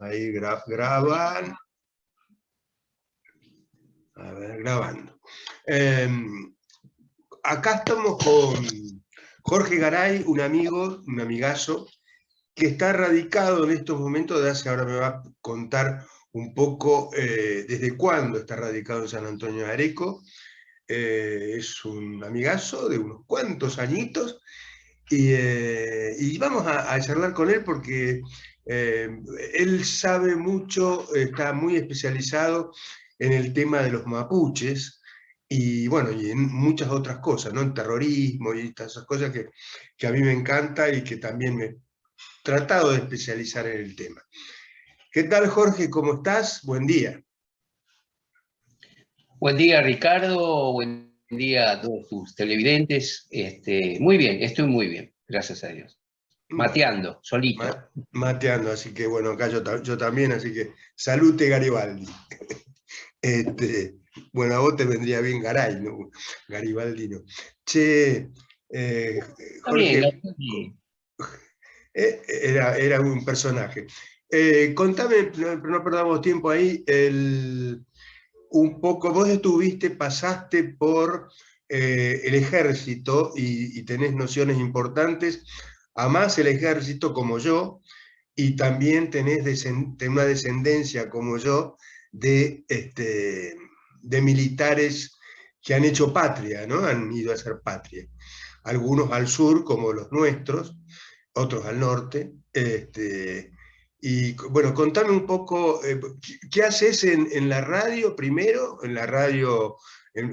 Ahí graban. A ver, grabando. Acá estamos con Jorge Garay, un amigo, un amigazo, que está radicado en estos momentos, ahora me va a contar un poco desde cuándo está radicado en San Antonio de Areco. Es un amigazo de unos cuantos añitos, y vamos a charlar con él porque él sabe mucho, está muy especializado en el tema de los mapuches, y bueno, y en muchas otras cosas, ¿no? En terrorismo y todas esas cosas que a mí me encanta y que también me he tratado de especializar en el tema. ¿Qué tal, Jorge? ¿Cómo estás? Buen día. Buen día, Ricardo. Buen día a todos tus televidentes. Muy bien, estoy muy bien, gracias a Dios. Bueno, Mateando, solito. mateando, así que bueno, acá yo también, así que salute Garibaldi. Bueno, a vos te vendría bien Garay, ¿no? Garibaldi no. Che, Está bien, Jorge, Gabriel. era un personaje. Contame, no perdamos tiempo ahí, un poco, vos pasaste por el ejército y tenés nociones importantes, amás el ejército como yo, y también tenés una descendencia como yo de militares que han hecho patria, ¿no? Han ido a hacer patria. Algunos al sur, como los nuestros, otros al norte. Y bueno, contame un poco, ¿qué haces en la radio primero? En la radio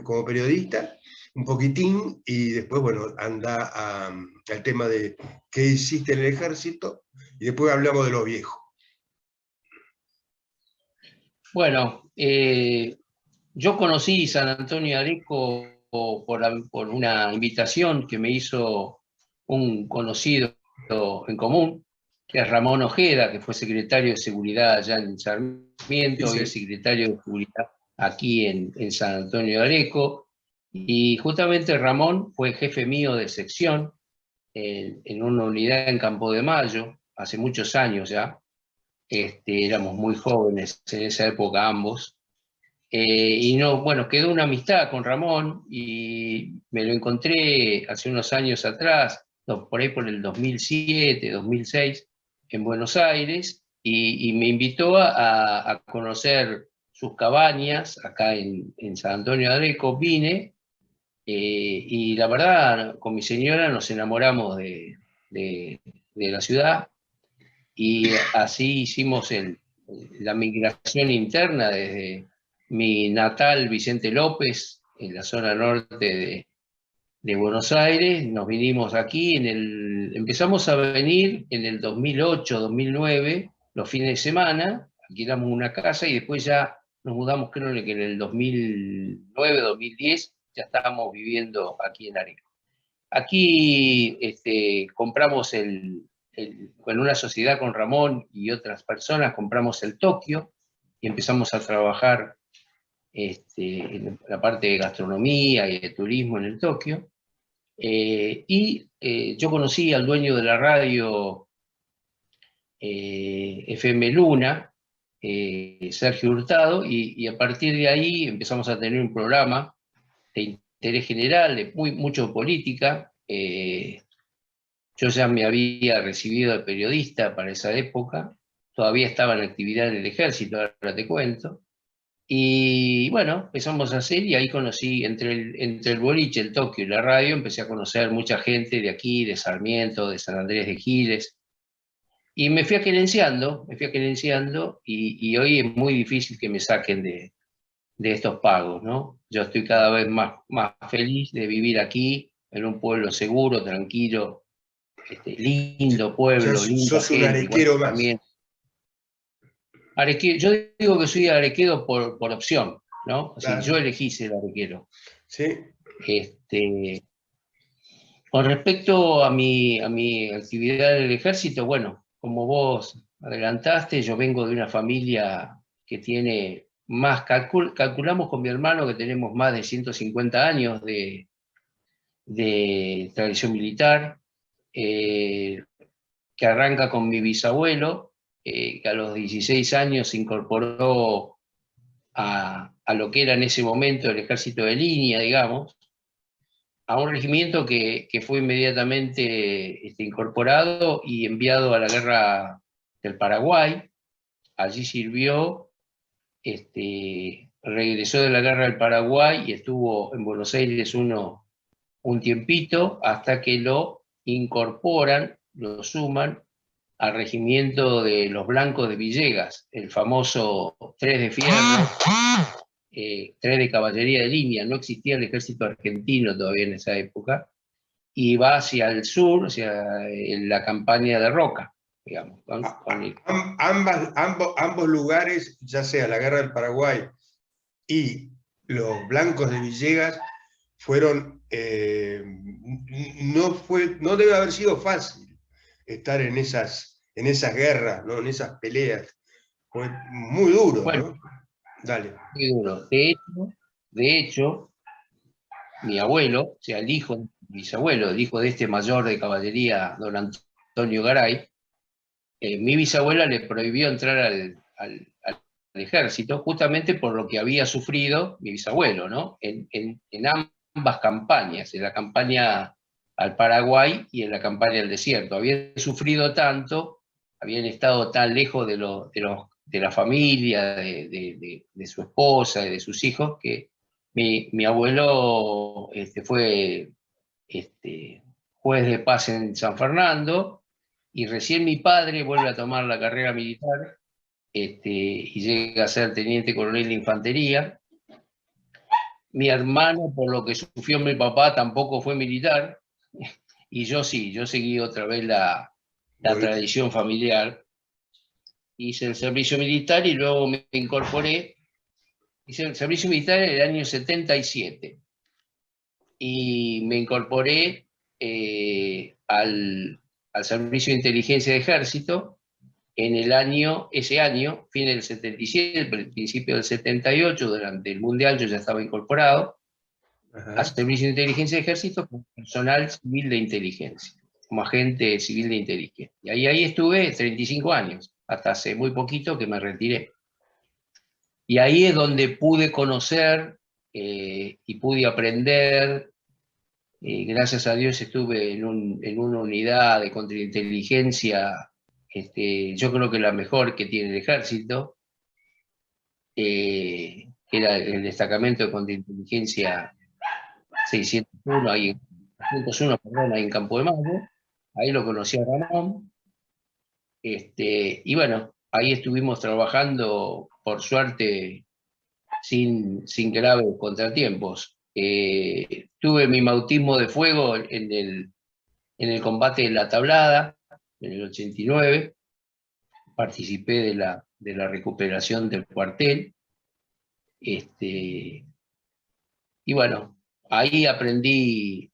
como periodista, un poquitín, y después, bueno, anda al tema de qué hiciste en el ejército, y después hablamos de lo viejo. Bueno, yo conocí San Antonio de Areco por una invitación que me hizo un conocido en común, que es Ramón Ojeda, que fue secretario de Seguridad allá en Sarmiento, y es Sí, secretario de Seguridad aquí en San Antonio de Areco. Y justamente Ramón fue jefe mío de sección en una unidad en Campo de Mayo, hace muchos años ya. Éramos muy jóvenes en esa época ambos. Y no, bueno, quedó una amistad con Ramón y me lo encontré hace unos años atrás, no, por ahí por el 2007, 2006, en Buenos Aires, y me invitó a conocer sus cabañas acá en San Antonio de Areco. Vine, y la verdad, con mi señora nos enamoramos de la ciudad, y así hicimos la migración interna desde mi natal Vicente López, en la zona norte de Buenos Aires. Nos vinimos aquí, empezamos a venir en el 2008, 2009, los fines de semana, alquilamos una casa y después ya nos mudamos, creo que en el 2009, 2010, ya estábamos viviendo aquí en Areco. Aquí compramos en una sociedad con Ramón y otras personas, compramos el Tokio y empezamos a trabajar en la parte de gastronomía y de turismo en el Tokio. Yo conocí al dueño de la radio FM Luna, Sergio Hurtado, y a partir de ahí empezamos a tener un programa de interés general, de mucho política. Yo ya me había recibido de periodista para esa época, todavía estaba en actividad en el ejército, ahora te cuento. Y bueno, empezamos a hacer, y ahí conocí, entre el boliche, el Tokio y la radio, empecé a conocer mucha gente de aquí, de Sarmiento, de San Andrés de Giles, y me fui aquerenciando, y hoy es muy difícil que me saquen de estos pagos, ¿no? Yo estoy cada vez más feliz de vivir aquí, en un pueblo seguro, tranquilo, lindo ya pueblo, linda sos un gente, igual arequero que más. también. Yo digo que soy arequero por opción, ¿no? Así, yo Claro. elegí ser arequero. ¿Sí? Este, con respecto a mi actividad en el ejército, bueno, como vos adelantaste, yo vengo de una familia que tiene calculamos con mi hermano que tenemos más de 150 años de tradición militar, que arranca con mi bisabuelo, que a los 16 años se incorporó a lo que era en ese momento el ejército de línea, digamos, a un regimiento que fue inmediatamente incorporado y enviado a la guerra del Paraguay. Allí sirvió, regresó de la guerra del Paraguay y estuvo en Buenos Aires un tiempito hasta que lo incorporan, lo suman al regimiento de los Blancos de Villegas, el famoso 3 de Fierro, 3 de caballería de línea. No existía el ejército argentino todavía en esa época, y va hacia el sur, hacia la campaña de Roca, digamos. Ambos lugares, ya sea la guerra del Paraguay y los Blancos de Villegas, fueron, no debe haber sido fácil estar en esas guerras, ¿no? En esas peleas. Fue muy duro, bueno, ¿no? Dale. Muy duro. De hecho, mi abuelo, o sea, el hijo de mi bisabuelo, el hijo de este mayor de caballería, don Antonio Garay, mi bisabuela le prohibió entrar al ejército justamente por lo que había sufrido mi bisabuelo, ¿no? En ambas campañas, en la campaña al Paraguay y en la campaña al desierto. Habían sufrido tanto, habían estado tan lejos de la familia, de su esposa y de sus hijos, que mi abuelo fue juez de paz en San Fernando, y recién mi padre vuelve a tomar la carrera militar y llega a ser teniente coronel de infantería. Mi hermano, por lo que sufrió mi papá, tampoco fue militar, y yo sí, yo seguí otra vez la tradición familiar. Hice el servicio militar y luego me incorporé. Hice el servicio militar en el año 77 y me incorporé al servicio de inteligencia de ejército en ese año, fin del 77, principio del 78, durante el Mundial yo ya estaba incorporado al servicio de inteligencia de ejército como personal civil de inteligencia, como agente civil de inteligencia. Y ahí estuve 35 años, hasta hace muy poquito que me retiré. Y ahí es donde pude conocer y pude aprender. Gracias a Dios estuve en una unidad de contrainteligencia, yo creo que la mejor que tiene el ejército, que era el destacamento de contrainteligencia 601, ahí, 601, perdón, ahí en Campo de Mayo. Ahí lo conocí a Ramón. Y bueno, ahí estuvimos trabajando, por suerte, sin graves contratiempos. Tuve mi bautismo de fuego en el combate de La Tablada, en el 89, participé de la recuperación del cuartel, y bueno, ahí aprendí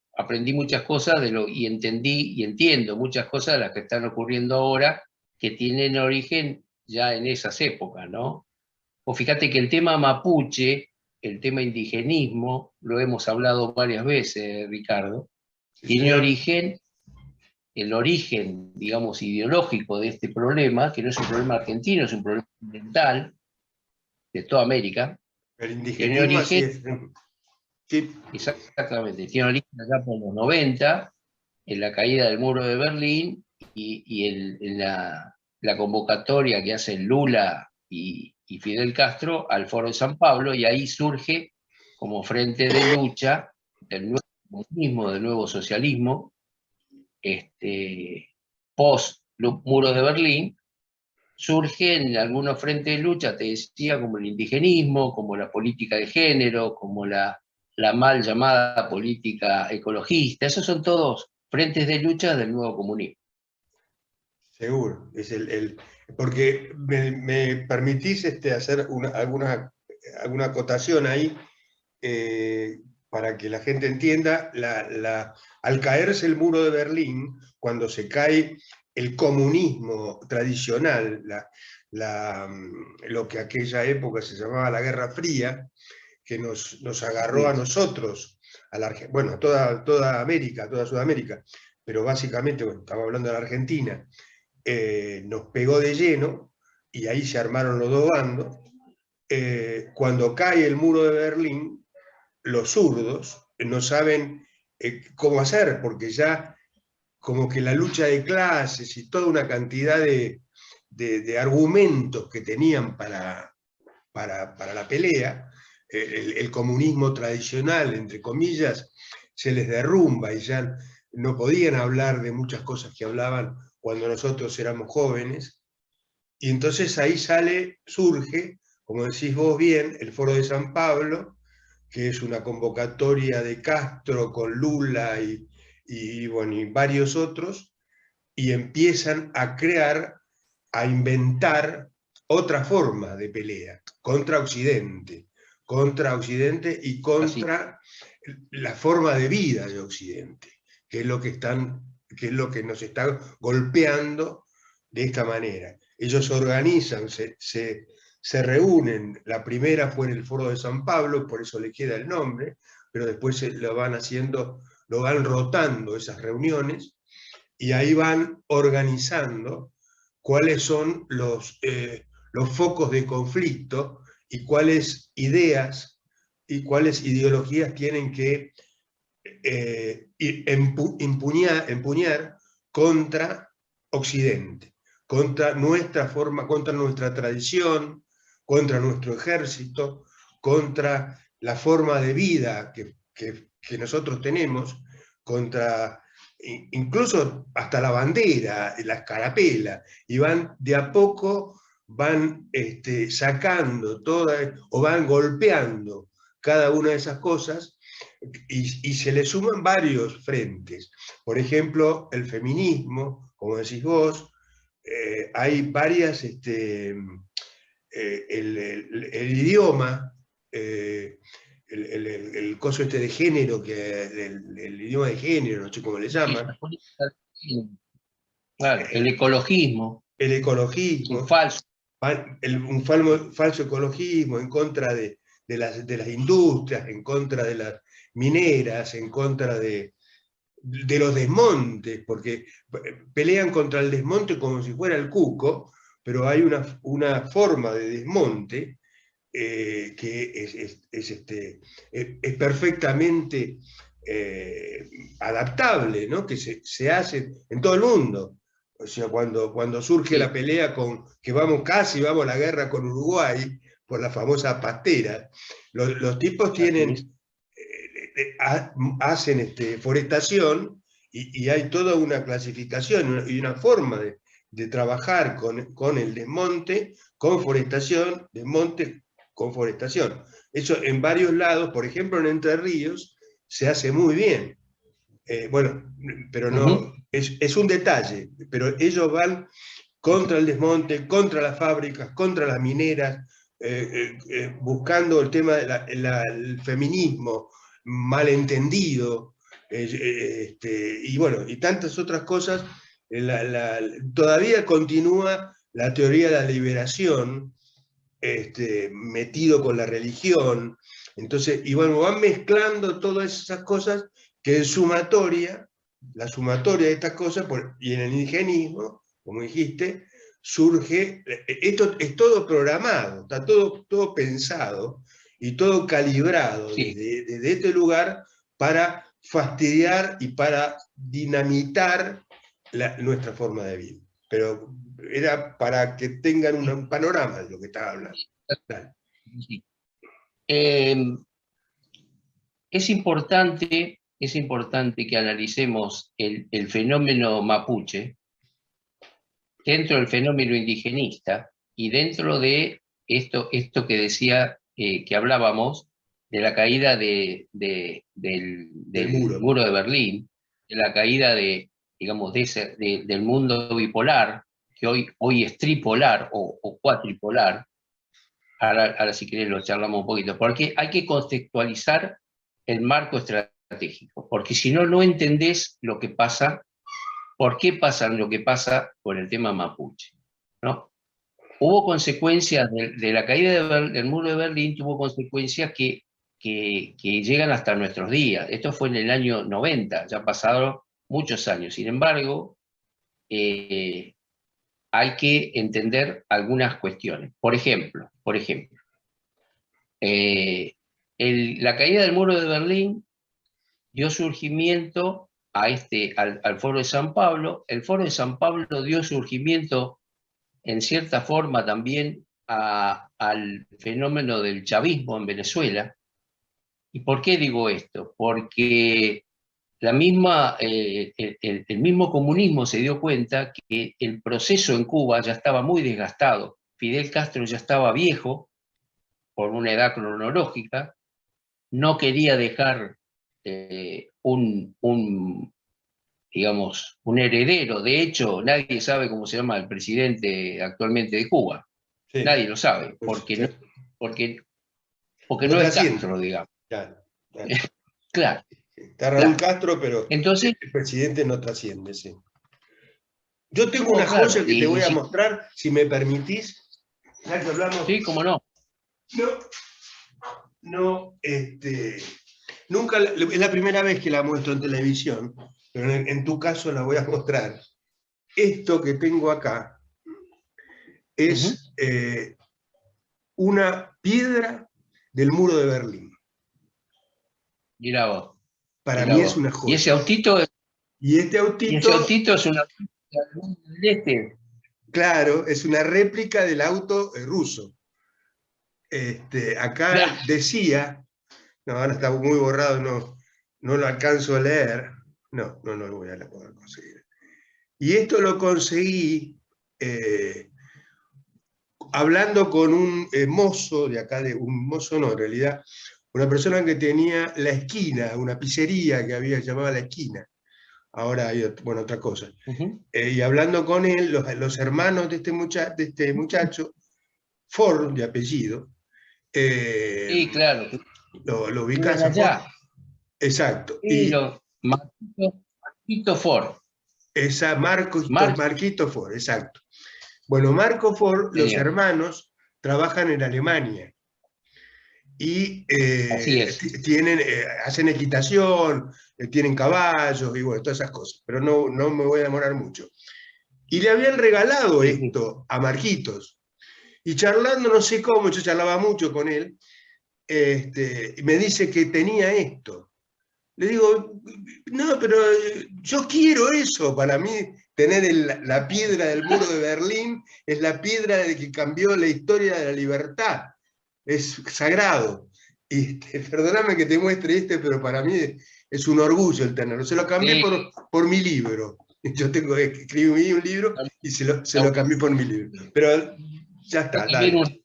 muchas cosas y entendí y entiendo muchas cosas de las que están ocurriendo ahora, que tienen origen ya en esas épocas, ¿no? O fíjate que el tema mapuche, el tema indigenismo, lo hemos hablado varias veces, Ricardo, tiene el origen, digamos, ideológico de este problema, que no es un problema argentino, es un problema ambiental de toda América. El indigenismo así es. Sí. Exactamente, tiene origen allá por los 90, en la caída del muro de Berlín y en la convocatoria que hacen Lula y Fidel Castro al Foro de San Pablo, y ahí surge como frente de lucha del nuevo comunismo, del nuevo socialismo, post muro de Berlín. Surgen algunos frentes de lucha, te decía, como el indigenismo, como la política de género, como la mal llamada política ecologista. Esos son todos frentes de lucha del nuevo comunismo. Seguro, es porque me permitís hacer alguna acotación ahí, para que la gente entienda. Al caerse el muro de Berlín, cuando se cae el comunismo tradicional, lo que aquella época se llamaba la Guerra Fría, que nos agarró a nosotros, bueno, a toda América, a toda Sudamérica, pero básicamente, bueno, estamos hablando de la Argentina, nos pegó de lleno. y ahí se armaron los dos bandos. Cuando cae el muro de Berlín, los zurdos no saben cómo hacer, porque ya como que la lucha de clases y toda una cantidad de argumentos que tenían para la pelea, el comunismo tradicional, entre comillas, se les derrumba y ya no podían hablar de muchas cosas que hablaban cuando nosotros éramos jóvenes. Y entonces ahí surge, como decís vos bien, el Foro de San Pablo, que es una convocatoria de Castro con Lula bueno, y varios otros, y empiezan a crear, a inventar otra forma de pelea contra Occidente y contra la forma de vida de Occidente, que es lo que nos está golpeando de esta manera. Ellos se organizan, se reúnen, la primera fue en el Foro de San Pablo, por eso le queda el nombre, pero después lo van haciendo, lo van rotando esas reuniones, y ahí van organizando cuáles son los focos de conflicto y cuáles ideas y cuáles ideologías tienen que empuñar contra Occidente, contra nuestra forma, contra nuestra tradición, contra nuestro ejército, contra la forma de vida que nosotros tenemos, contra incluso hasta la bandera, la escarapela, y van de a poco, van sacando o van golpeando cada una de esas cosas, y se le suman varios frentes. Por ejemplo, el feminismo, como decís vos, hay varias, el idioma, el coso de género, el idioma de género, no sé cómo le llaman. Claro, el ecologismo. El ecologismo. Falso. Un falso ecologismo en contra de las industrias, en contra de las mineras, en contra de los desmontes, porque pelean contra el desmonte como si fuera el cuco, pero hay una forma de desmonte que es perfectamente adaptable, ¿no? Que se hace en todo el mundo. O sea, cuando surge la pelea que casi vamos a la guerra con Uruguay por la famosa pastera, los tipos hacen forestación, y hay toda una clasificación y una forma de trabajar con el desmonte, con forestación, desmonte, con forestación. Eso en varios lados, por ejemplo en Entre Ríos, se hace muy bien. Bueno, pero no, es un detalle, pero ellos van contra el desmonte, contra las fábricas, contra las mineras, buscando el tema del feminismo malentendido, y bueno, y tantas otras cosas. Todavía continúa la teoría de la liberación, metido con la religión. Entonces, y bueno, van mezclando todas esas cosas que en sumatoria, la sumatoria de estas cosas, y en el indigenismo, como dijiste, surge, esto es todo programado, está todo pensado y todo calibrado desde este lugar para fastidiar y para dinamitar nuestra forma de vida. Pero era para que tengan un panorama de lo que estaba hablando. Sí. Es importante que analicemos el fenómeno mapuche dentro del fenómeno indigenista y dentro de esto que decía, que hablábamos, de la caída del muro de Berlín, de la caída digamos, del mundo bipolar, que hoy es tripolar o cuatripolar. Ahora si querés lo charlamos un poquito, porque hay que contextualizar el marco estratégico, porque si no, no entendés lo que pasa, por qué pasa lo que pasa con el tema mapuche, ¿no? Hubo consecuencias de la caída del muro de Berlín, tuvo consecuencias que llegan hasta nuestros días. Esto fue en el año 90, ya pasaron muchos años. Sin embargo, hay que entender algunas cuestiones. Por ejemplo, la caída del muro de Berlín dio surgimiento al Foro de San Pablo. El Foro de San Pablo dio surgimiento, en cierta forma, también al fenómeno del chavismo en Venezuela. ¿Y por qué digo esto? Porque el mismo comunismo se dio cuenta que el proceso en Cuba ya estaba muy desgastado. Fidel Castro ya estaba viejo, por una edad cronológica, no quería dejar digamos, un heredero. De hecho, nadie sabe cómo se llama el presidente actualmente de Cuba. Sí, Nadie lo sabe, pues, porque, sí. porque No no es trasciende. Castro, digamos. Claro, claro. Claro, Está Raúl claro. Castro, pero Entonces, el presidente no trasciende, sí. Yo tengo no, una claro, joya que te voy a mostrar, si me permitís. Ya que hablamos. sí, cómo no. No, nunca, es la primera vez que la muestro en televisión, pero en tu caso la voy a mostrar. Esto que tengo acá es una piedra del muro de Berlín. Mirá vos. Para Mirá mí es vos. una Y joya. ese autito, Y este autito, es una del este. claro, es una réplica del auto ruso. Acá Claro. decía, no, ahora está muy borrado, no lo alcanzo a leer. No lo voy a poder conseguir. Y esto lo conseguí hablando con un mozo de acá, un mozo no, en realidad, una persona que tenía la esquina, una pizzería que había llamado La Esquina. Ahora hay otra cosa. Y hablando con él, los hermanos de este muchacho, Ford, de apellido, Sí, claro. lo Viven ubicás a Ford. allá. Exacto. Sí, Y Marquito Ford. esa Marco, Marquito Ford, exacto. Bueno, Marco Ford, los señor. hermanos trabajan en Alemania y Así es. hacen equitación, tienen caballos y bueno, todas esas cosas, pero no me voy a demorar mucho. Y le habían regalado Sí, sí. esto a Marquitos. Y charlando, no sé cómo, yo charlaba mucho con él, me dice que tenía esto. Le digo, no, pero yo quiero eso. Para mí, tener la piedra del muro de Berlín es la piedra de que cambió la historia de la libertad. Es sagrado. Y perdóname que te muestre pero para mí es un orgullo el tenerlo. Se lo cambié Sí, por mi libro. Yo escribí un libro y se lo cambié por mi libro. Pero ya yo está, también dale.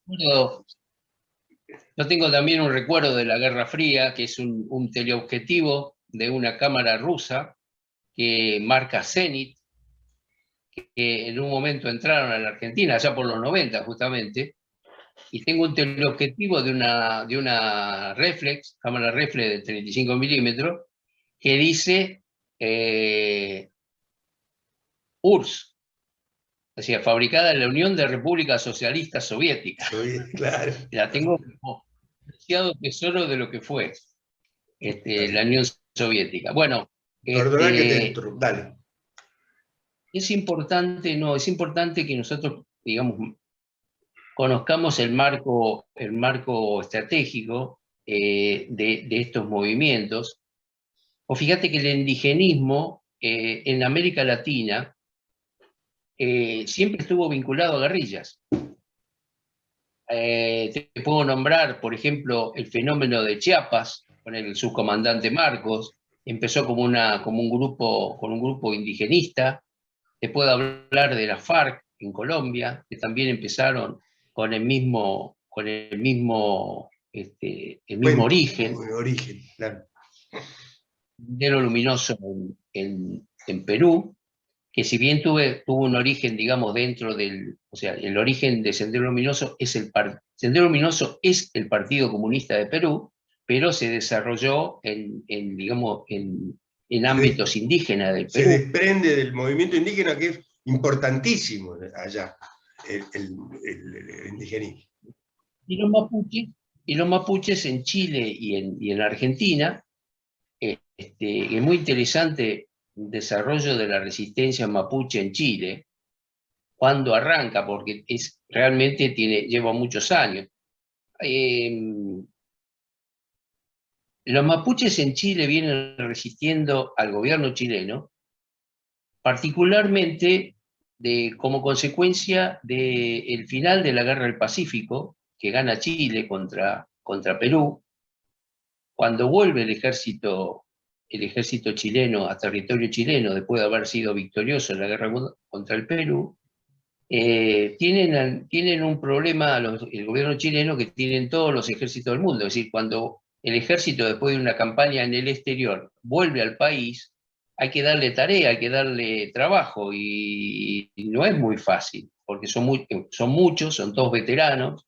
yo tengo también un recuerdo de la Guerra Fría, que es un teleobjetivo de una cámara rusa que marca Zenit, que en un momento entraron a la Argentina, allá por los 90 justamente, y tengo un teleobjetivo de una reflex, cámara reflex de 35 milímetros, que dice URSS, o sea, fabricada en la Unión de Repúblicas Socialistas Soviéticas. Claro. La tengo como preciado tesoro de lo que fue la Dale. Unión Soviética. Bueno, Perdona que te entro. Dale. es importante que nosotros, digamos, conozcamos el marco estratégico de estos movimientos. O fíjate que el indigenismo en América Latina siempre estuvo vinculado a guerrillas. Te puedo nombrar, por ejemplo, el fenómeno de Chiapas, con el subcomandante Marcos, empezó como un grupo, con un grupo indigenista. Te puedo hablar de la FARC en Colombia, que también empezaron con el mismo Cuento, origen. origen, claro. Sendero Luminoso en Perú, que si bien tuvo un origen, digamos, o sea, el origen de Sendero Luminoso Sendero Luminoso es el Partido Comunista de Perú, pero se desarrolló digamos, en Se, ámbitos indígenas del se Perú. desprende del movimiento indígena que es importantísimo allá, el indigenismo. Y los mapuches en Chile y en Argentina, es muy interesante el desarrollo de la resistencia mapuche en Chile, cuándo arranca, porque realmente lleva muchos años. Los mapuches en Chile vienen resistiendo al gobierno chileno, particularmente como consecuencia del final de la Guerra del Pacífico, que gana Chile contra Perú. Cuando vuelve el ejército chileno a territorio chileno, después de haber sido victorioso en la guerra contra el Perú, tienen un problema el gobierno chileno que tienen todos los ejércitos del mundo. Es decir, cuando el ejército, después de una campaña en el exterior, vuelve al país, hay que darle tarea, hay que darle trabajo, y no es muy fácil, porque son muchos, son todos veteranos.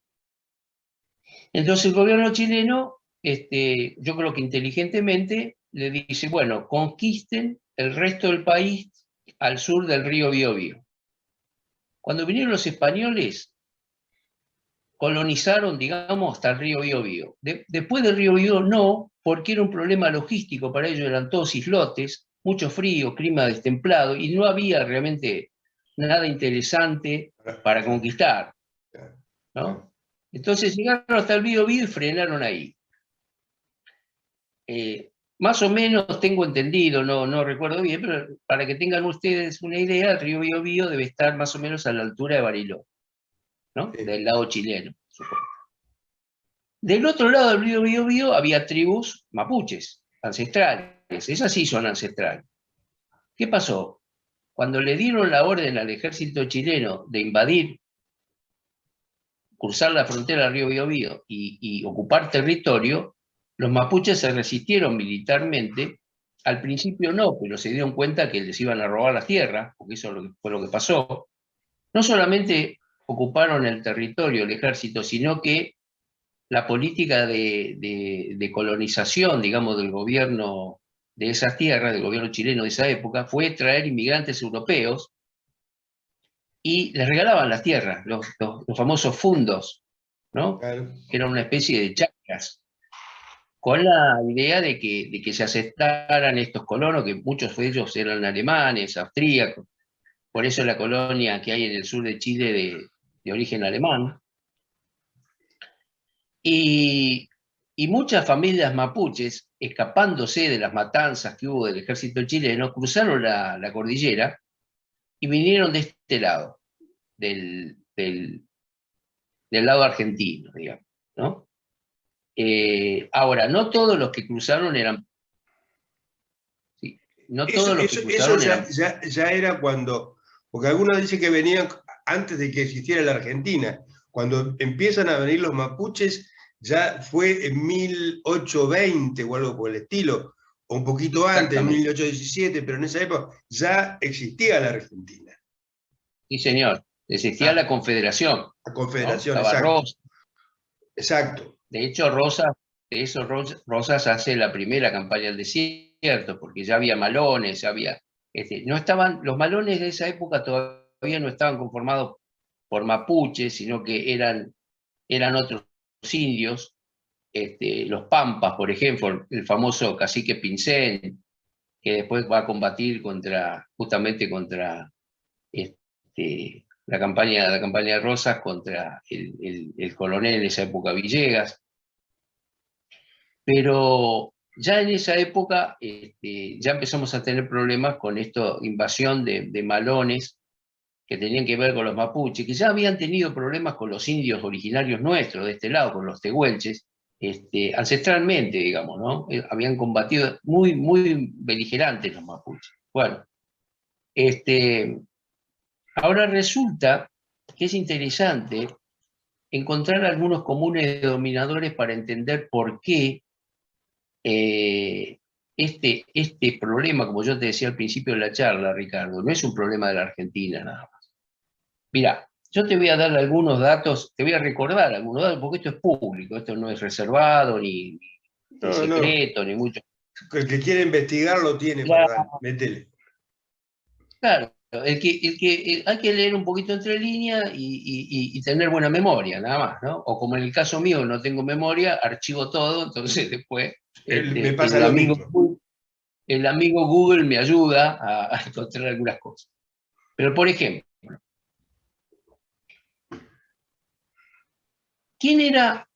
Entonces el gobierno chileno, yo creo que inteligentemente, le dice, bueno, conquisten el resto del país al sur del río Biobío. Cuando vinieron los españoles, colonizaron, digamos, hasta el río Biobío. Después del río Biobío no, porque era un problema logístico para ellos, eran todos islotes, mucho frío, clima destemplado, y no había realmente nada interesante para conquistar, ¿no? Entonces llegaron hasta el Biobío y frenaron ahí. Más o menos tengo entendido, no recuerdo bien, pero para que tengan ustedes una idea, el río Biobío debe estar más o menos a la altura de Bariloche, ¿no? Sí. Del lado chileno, supongo. Del otro lado del río Biobío había tribus mapuches, ancestrales. Esas sí son ancestrales. ¿Qué pasó? Cuando le dieron la orden al ejército chileno de invadir, cruzar la frontera del río Biobío y ocupar territorio, los mapuches se resistieron militarmente. Al principio no, pero se dieron cuenta que les iban a robar las tierras, porque eso fue lo que pasó. No solamente ocuparon el territorio, el ejército, sino que la política de colonización, digamos, del gobierno de esas tierras, del gobierno chileno de esa época, fue traer inmigrantes europeos y les regalaban las tierras, los famosos fundos, ¿no? Claro. Que eran una especie de chacras, con la idea de que se aceptaran estos colonos, que muchos de ellos eran alemanes, austríacos. Por eso la colonia que hay en el sur de Chile de origen alemán. Y muchas familias mapuches, escapándose de las matanzas que hubo del ejército chileno, cruzaron la cordillera y vinieron de este lado, del lado argentino, digamos, ¿no? Ahora, no todos los que cruzaron eran... Sí, no todos los que cruzaron eran... ya era cuando... Porque algunos dicen que venían antes de que existiera la Argentina. Cuando empiezan a venir los mapuches, ya fue en 1820 o algo por el estilo, o un poquito antes, en 1817, pero en esa época ya existía la Argentina. Sí, señor. Existía la Confederación. La Confederación, ¿no? exacto. Exacto. De hecho, Rosas hace la primera campaña del desierto, porque ya había malones, no estaban, los malones de esa época todavía no estaban conformados por mapuches, sino que eran otros indios, los pampas, por ejemplo, el famoso cacique Pincén, que después va a combatir justamente contra la campaña de Rosas, contra el coronel en esa época, Villegas. Pero ya en esa época ya empezamos a tener problemas con esta invasión de malones que tenían que ver con los mapuches, que ya habían tenido problemas con los indios originarios nuestros de este lado, con los tehuelches, ancestralmente, digamos, ¿no? Habían combatido muy, muy beligerantes los mapuches. Bueno, ahora resulta que es interesante encontrar algunos comunes denominadores para entender por qué este problema, como yo te decía al principio de la charla, Ricardo, no es un problema de la Argentina nada más. Mira, yo te voy a dar algunos datos, te voy a recordar algunos datos, porque esto es público, esto no es reservado, ni secreto, ni mucho. El que quiere investigar lo tiene, para métele. Claro, hay que leer un poquito entre líneas y tener buena memoria, nada más, ¿no? O como en el caso mío, no tengo memoria, archivo todo, entonces después me pasa lo mismo. El amigo Google me ayuda a encontrar algunas cosas. Pero, por ejemplo, ¿Quién era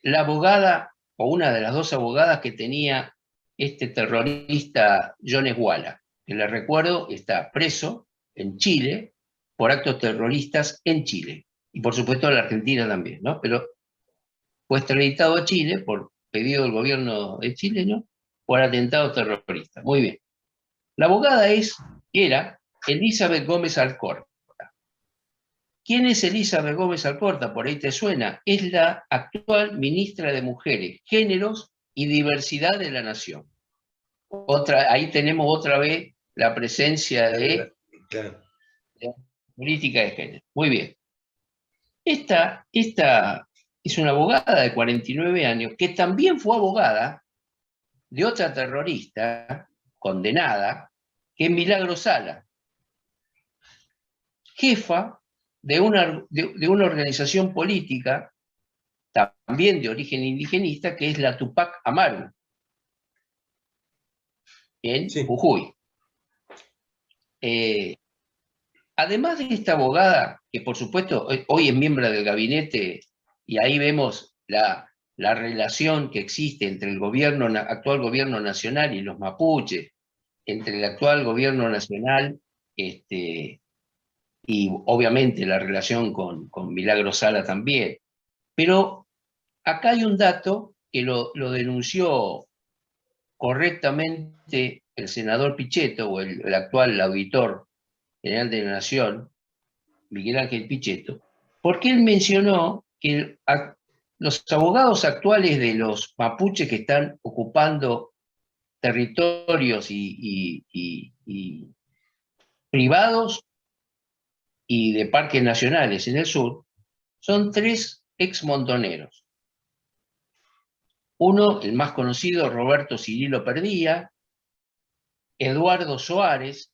la abogada o una de las dos abogadas que tenía este terrorista Jones Walla? Que les recuerdo, está preso en Chile por actos terroristas en Chile. Y por supuesto en la Argentina también, ¿no? Pero fue extraditado a Chile por pedido del gobierno chileno por atentados terroristas. Muy bien. La abogada era Elizabeth Gómez Alcorta. ¿Quién es Elizabeth Gómez Alcorta? Por ahí te suena. Es la actual ministra de Mujeres, Géneros y Diversidad de la Nación. Ahí tenemos otra vez la presencia de política de género. Muy bien. Esta es una abogada de 49 años que también fue abogada de otra terrorista condenada, que es Milagro Sala, jefa de una organización política también de origen indigenista, que es la Tupac Amaru, en Jujuy. Además de esta abogada, que por supuesto hoy es miembro del gabinete, y ahí vemos la relación que existe entre el actual gobierno nacional y los mapuches, entre el actual gobierno nacional y obviamente la relación con Milagro Sala también. Pero acá hay un dato que lo denunció correctamente el senador Pichetto, o el actual auditor general de la Nación, Miguel Ángel Pichetto, porque él mencionó que los abogados actuales de los mapuches que están ocupando territorios y privados y de parques nacionales en el sur son 3 exmontoneros. Uno, el más conocido, Roberto Cirilo Perdía, Eduardo Soares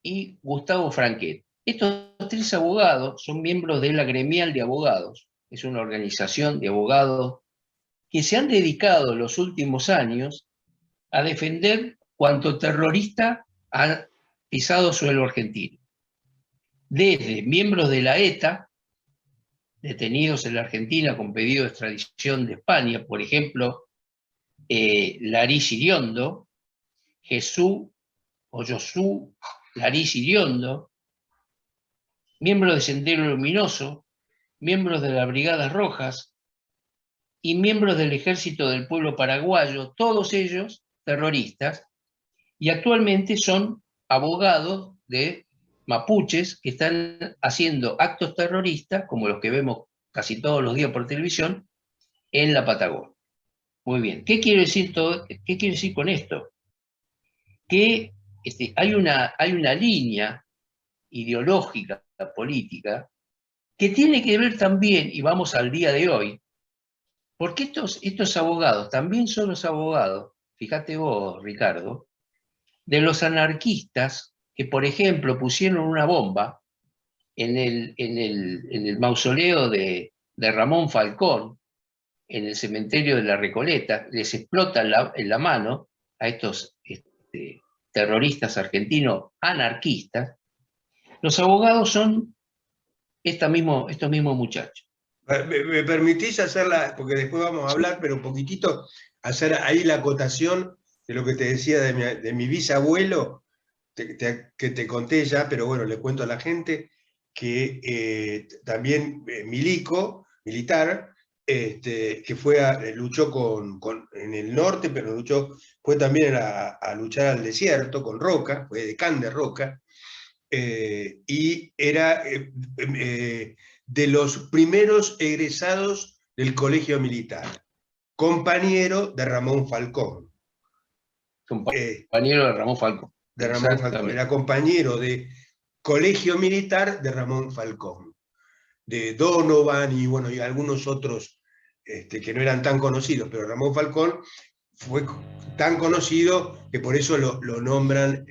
y Gustavo Franquet. Estos 3 abogados son miembros de la Gremial de Abogados, es una organización de abogados que se han dedicado los últimos años a defender cuanto terrorista ha pisado suelo argentino. Desde miembros de la ETA, detenidos en la Argentina con pedido de extradición de España, por ejemplo, Laris Iriondo, Jesús o Josu Laris Iriondo, miembros de Sendero Luminoso, miembros de las Brigadas Rojas y miembros del Ejército del Pueblo Paraguayo, todos ellos terroristas, y actualmente son abogados de mapuches que están haciendo actos terroristas, como los que vemos casi todos los días por televisión, en la Patagonia. Muy bien, ¿qué quiero decir con esto? Que hay una línea ideológica, política, que tiene que ver también, y vamos al día de hoy, porque estos abogados también son los abogados, fíjate vos, Ricardo, de los anarquistas que, por ejemplo, pusieron una bomba en el mausoleo de Ramón Falcón, en el cementerio de la Recoleta, les explota en la mano a estos terroristas argentinos anarquistas. Los abogados son estos mismos muchachos. ¿Me permitís hacerla, porque después vamos a hablar, pero un poquitito, hacer ahí la acotación de lo que te decía de mi bisabuelo, que te conté ya, pero bueno, le cuento a la gente, que también militar, que luchó en el norte, pero fue también a luchar al desierto con Roca, fue decán de Roca, y era de los primeros egresados del colegio militar, compañero de Ramón Falcón. Compañero de Ramón Falcón. Era compañero de colegio militar de Ramón Falcón, de Donovan y bueno, y algunos otros que no eran tan conocidos, pero Ramón Falcón fue tan conocido que por eso lo nombran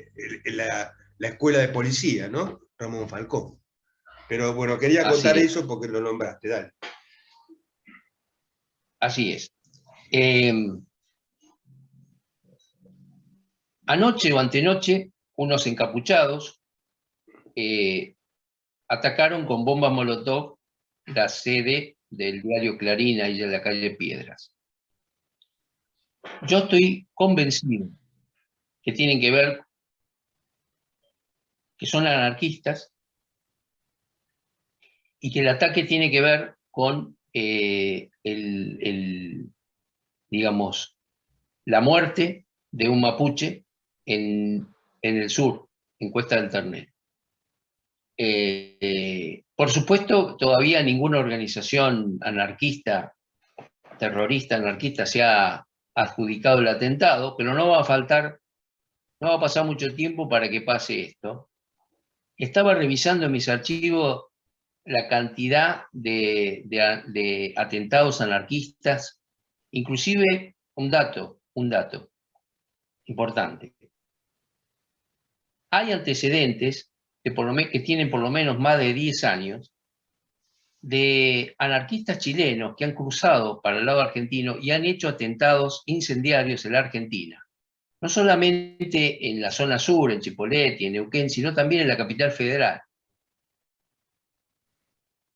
la escuela de policía, ¿no? Ramón Falcón. Pero bueno, quería contar eso porque lo nombraste, dale. Así es. Anoche o antenoche, unos encapuchados atacaron con bombas molotov la sede del diario Clarín, ahí en la calle Piedras. Yo estoy convencido que tienen que ver, que son anarquistas, y que el ataque tiene que ver con digamos, la muerte de un mapuche en el sur, en Cuesta del Ternero. Por supuesto, todavía ninguna organización anarquista, terrorista anarquista, se ha adjudicado el atentado, pero no va a pasar mucho tiempo para que pase esto. Estaba revisando en mis archivos la cantidad de atentados anarquistas, inclusive un dato importante. Hay antecedentes que tienen por lo menos más de 10 años de anarquistas chilenos que han cruzado para el lado argentino y han hecho atentados incendiarios en la Argentina. No solamente en la zona sur, en Chipoleti, en Neuquén, sino también en la capital federal.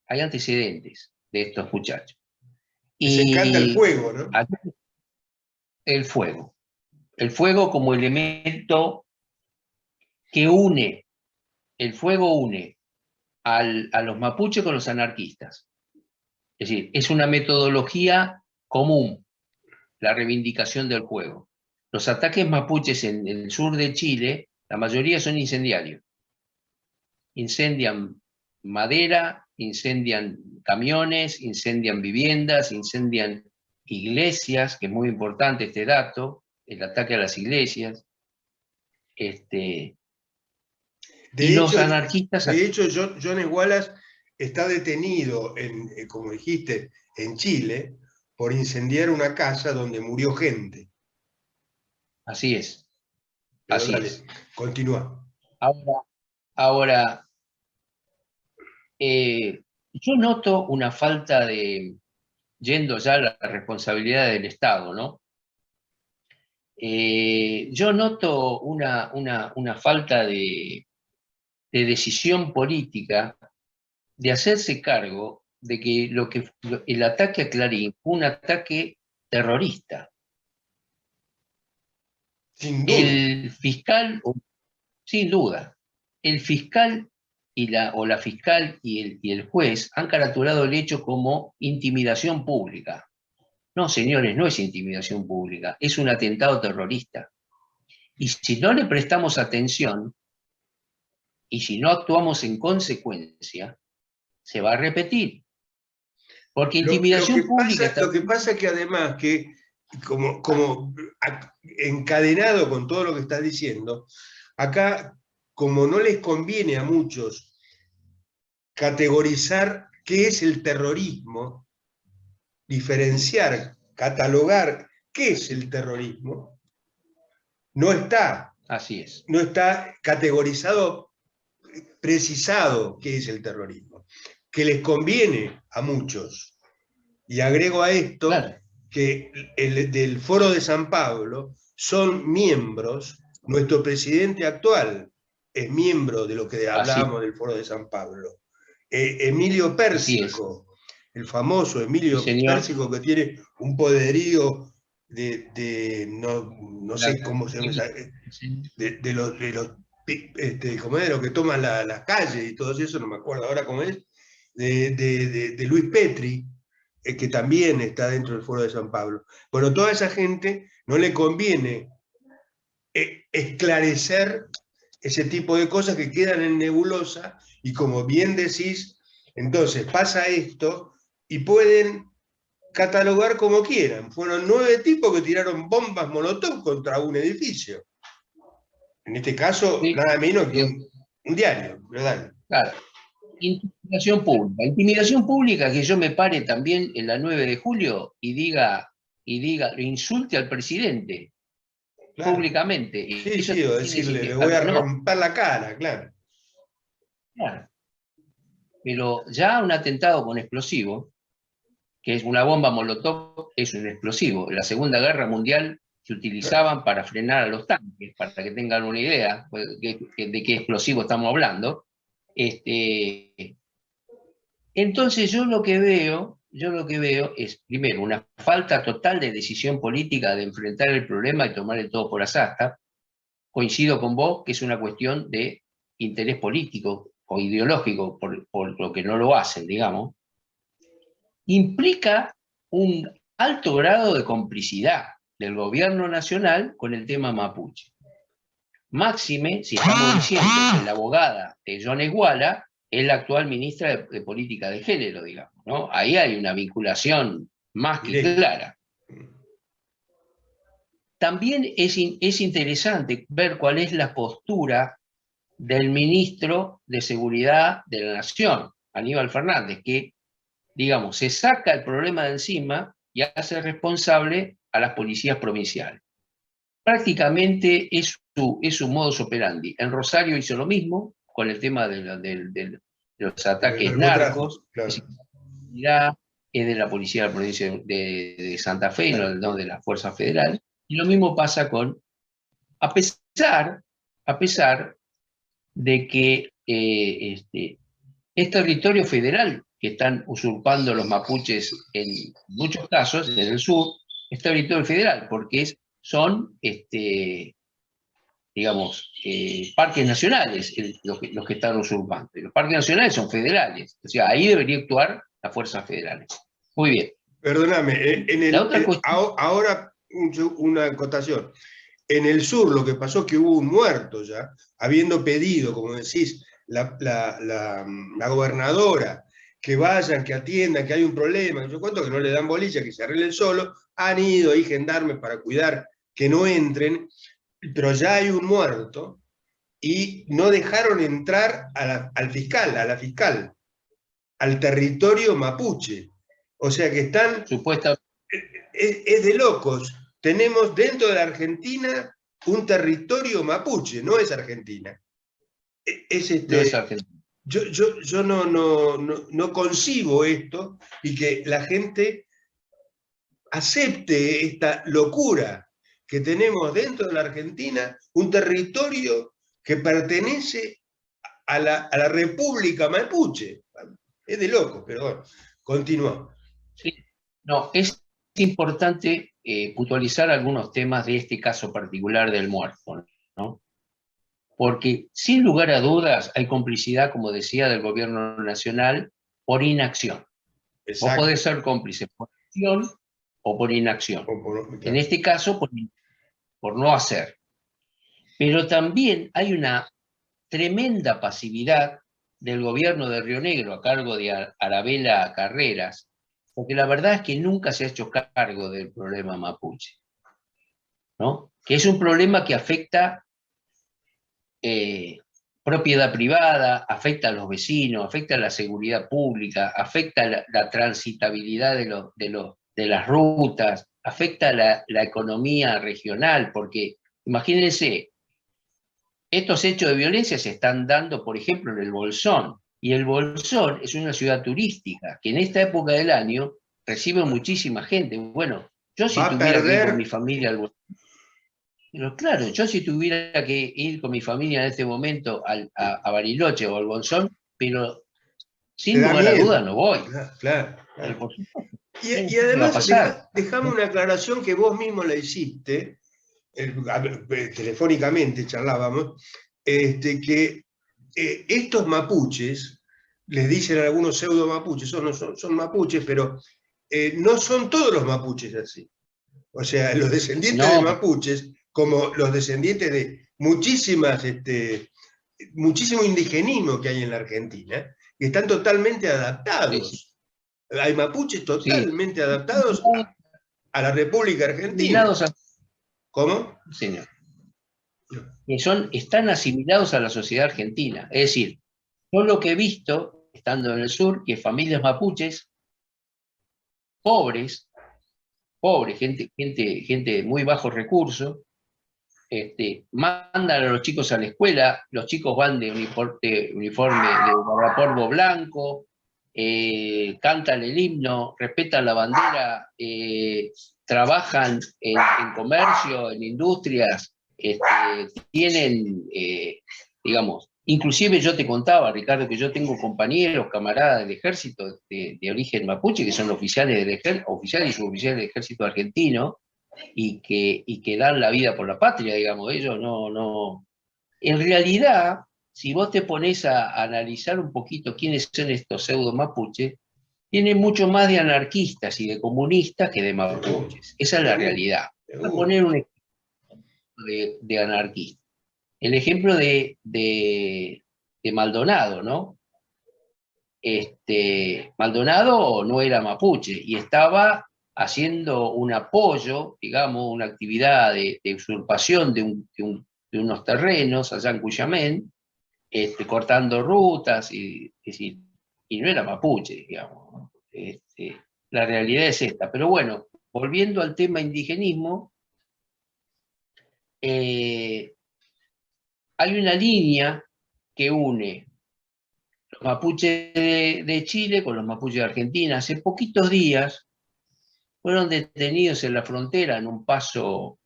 Hay antecedentes de estos muchachos. Les encanta el fuego, ¿no? El fuego como elemento que une, el fuego une a los mapuches con los anarquistas. Es decir, es una metodología común, la reivindicación del fuego. Los ataques mapuches en el sur de Chile, la mayoría son incendiarios. Incendian madera, incendian camiones, incendian viviendas, incendian iglesias, que es muy importante este dato, el ataque a las iglesias. Los anarquistas... De hecho, Jones Wallace está detenido, como dijiste, en Chile, por incendiar una casa donde murió gente. Así es. Pero así dale, es. Continúa. Ahora yo noto una falta de, yendo ya a la responsabilidad del Estado, ¿no? Yo noto una falta de decisión política de hacerse cargo de que el ataque a Clarín fue un ataque terrorista. Sin duda. El fiscal, sin duda, el fiscal la fiscal y el juez han caraturado el hecho como intimidación pública. No, señores, no es intimidación pública, es un atentado terrorista. Y si no le prestamos atención, y si no actuamos en consecuencia, se va a repetir. Porque intimidación pública... Lo que pasa es que además, que como encadenado con todo lo que estás diciendo, acá, como no les conviene a muchos categorizar qué es el terrorismo, diferenciar, catalogar qué es el terrorismo, no está. Así es. No está categorizado, precisado qué es el terrorismo, que les conviene a muchos. Y agrego a esto, claro, que del Foro de San Pablo son miembros, nuestro presidente actual es miembro de lo que hablábamos del Foro de San Pablo. Emilio Pérsico, el famoso Emilio Pérsico, que tiene un poderío no sé cómo se llama, de los como es, de lo que toman las calles y todo eso, no me acuerdo ahora cómo es, de Luis Petri, que también está dentro del Foro de San Pablo. Bueno, toda esa gente no le conviene esclarecer ese tipo de cosas que quedan en nebulosa, y como bien decís, entonces pasa esto y pueden catalogar como quieran. Fueron 9 tipos que tiraron bombas molotov contra un edificio. En este caso, sí, nada menos que un diario, ¿verdad? Claro. Intimidación pública. Intimidación pública, que yo me pare también en la 9 de julio y diga, insulte al presidente, claro, públicamente. Sí, sí, o decirle, le voy a romper la cara, claro. Claro. Pero ya un atentado con explosivo, que es una bomba molotov, es un explosivo. En la Segunda Guerra Mundial se utilizaban para frenar a los tanques, para que tengan una idea de qué explosivo estamos hablando. Entonces yo lo que veo yo lo que veo es, primero, una falta total de decisión política de enfrentar el problema y tomar el todo por las astas. Coincido con vos que es una cuestión de interés político o ideológico, por lo que no lo hacen, digamos. Implica un alto grado de complicidad del gobierno nacional con el tema mapuche. Máxime, si estamos diciendo que la abogada de John Esguala es la actual ministra de Política de Género, digamos, ¿no? Ahí hay una vinculación más que clara. También es interesante ver cuál es la postura del ministro de Seguridad de la Nación, Aníbal Fernández, que, digamos, se saca el problema de encima y hace responsable a las policías provinciales. Prácticamente es su modus operandi. En Rosario hizo lo mismo con el tema de los ataques narcos. Claro. Es de la policía de la provincia de Santa Fe, claro, no de la Fuerza Federal. Y lo mismo pasa con, a pesar de que es territorio federal que están usurpando los mapuches en muchos casos, en el sur, es territorio federal, porque son, digamos, parques nacionales los que están usurpando. Y los parques nacionales son federales, o sea, ahí debería actuar las fuerzas federales. Muy bien. Perdóname, ahora una acotación. En el sur lo que pasó es que hubo un muerto ya, habiendo pedido, como decís, la gobernadora, que vayan, que atiendan, que hay un problema, que yo cuento que no le dan bolilla, que se arreglen solo, han ido ahí gendarmes para cuidar que no entren, pero ya hay un muerto y no dejaron entrar al fiscal, a la fiscal, al territorio mapuche. O sea que están... Supuestamente. Es de locos. Tenemos dentro de la Argentina un territorio mapuche, no es Argentina. No es Argentina. Yo no concibo esto y que la gente acepte esta locura que tenemos dentro de la Argentina, un territorio que pertenece a la República Mapuche. Es de locos, pero bueno, continúa. Sí. No, es importante puntualizar algunos temas de este caso particular del muerto, ¿no? Porque sin lugar a dudas hay complicidad, como decía, del gobierno nacional por inacción. Exacto. Vos podés ser cómplice por acción o por inacción. Claro. En este caso, por no hacer. Pero también hay una tremenda pasividad del gobierno de Río Negro a cargo de Arabella Carreras, porque la verdad es que nunca se ha hecho cargo del problema mapuche, ¿no? Que es un problema que afecta propiedad privada, afecta a los vecinos, afecta a la seguridad pública, afecta la transitabilidad de las rutas, afecta la economía regional, porque imagínense, estos hechos de violencia se están dando, por ejemplo, en el Bolsón, y el Bolsón es una ciudad turística, que en esta época del año recibe muchísima gente. Bueno, yo si tuviera que ir con mi familia al Bolsón, pero claro, yo si tuviera que ir con mi familia en este momento a Bariloche o al Bolsón, pero sin lugar a dudas no voy. Claro. Y además, dejame una aclaración que vos mismo la hiciste, telefónicamente charlábamos, que estos mapuches, les dicen algunos pseudo mapuches, son mapuches, pero no son todos los mapuches así. O sea, los descendientes de mapuches, como los descendientes de muchísimo indigenismo que hay en la Argentina, que están totalmente adaptados. Sí. Hay mapuches totalmente adaptados a la República Argentina. ¿Cómo? Señor. Que están asimilados a la sociedad argentina. Es decir, yo lo que he visto, estando en el sur, que familias mapuches, pobres, gente de muy bajos recursos, mandan a los chicos a la escuela, los chicos van de uniforme de guardapolvo blanco, cantan el himno, respetan la bandera, trabajan en comercio, en industrias, tienen, digamos, Inclusive yo te contaba, Ricardo, que yo tengo compañeros, camaradas del ejército de origen mapuche, que son oficiales oficiales y suboficiales del ejército argentino, y que dan la vida por la patria, digamos. Ellos no. En realidad, si vos te pones a analizar un poquito quiénes son estos pseudo mapuches, tienen mucho más de anarquistas y de comunistas que de mapuches. Esa es la realidad. Voy a poner un ejemplo de anarquista. El ejemplo de Maldonado, ¿no? Maldonado no era mapuche y estaba haciendo un apoyo, digamos, una actividad de usurpación de unos terrenos allá en Cuyamén, cortando rutas, y no era mapuche, digamos. La realidad es esta. Pero bueno, volviendo al tema indigenismo, hay una línea que une los mapuches de Chile con los mapuches de Argentina. Hace poquitos días fueron detenidos en la frontera en un paso,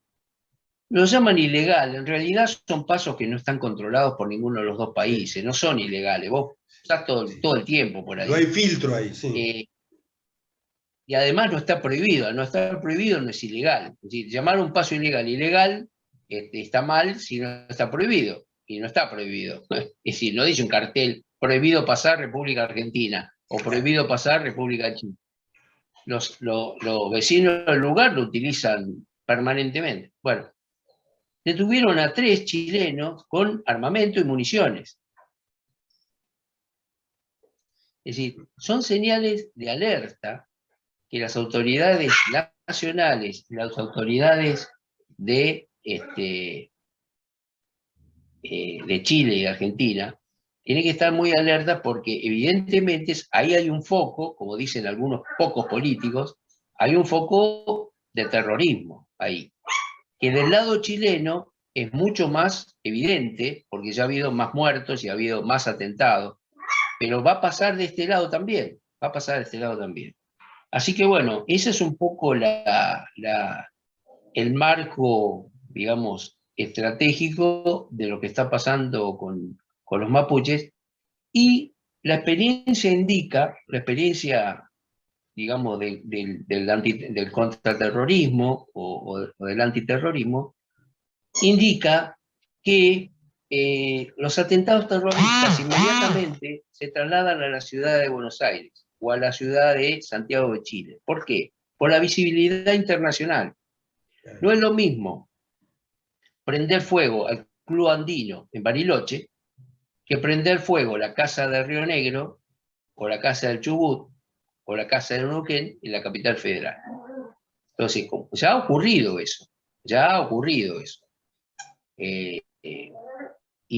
lo llaman ilegal, en realidad son pasos que no están controlados por ninguno de los dos países, no son ilegales, vos estás todo el tiempo por ahí. No hay filtro ahí, sí. Y además no está prohibido, al no estar prohibido no es ilegal. Es decir, llamar un paso ilegal, está mal si no está prohibido, y no está prohibido. Es decir, no dice un cartel, prohibido pasar República Argentina, o prohibido pasar República Chile. Los vecinos del lugar lo utilizan permanentemente. Bueno, detuvieron a 3 chilenos con armamento y municiones. Es decir, son señales de alerta que las autoridades nacionales y las autoridades de Chile y de Argentina tienen que estar muy alertas, porque evidentemente ahí hay un foco, como dicen algunos pocos políticos, hay un foco de terrorismo ahí, que del lado chileno es mucho más evidente, porque ya ha habido más muertos y ha habido más atentados, pero va a pasar de este lado también, va a pasar de este lado también. Así que bueno, ese es un poco el marco, digamos, estratégico de lo que está pasando con los mapuches, y la experiencia indica, la experiencia, digamos, del contraterrorismo o del antiterrorismo, indica que los atentados terroristas inmediatamente se trasladan a la ciudad de Buenos Aires o a la ciudad de Santiago de Chile. ¿Por qué? Por la visibilidad internacional. No es lo mismo prender fuego al Club Andino en Bariloche que prender fuego la Casa de Río Negro, o la Casa del Chubut, o la Casa de Neuquén en la capital federal. Entonces, ya ha ocurrido eso, y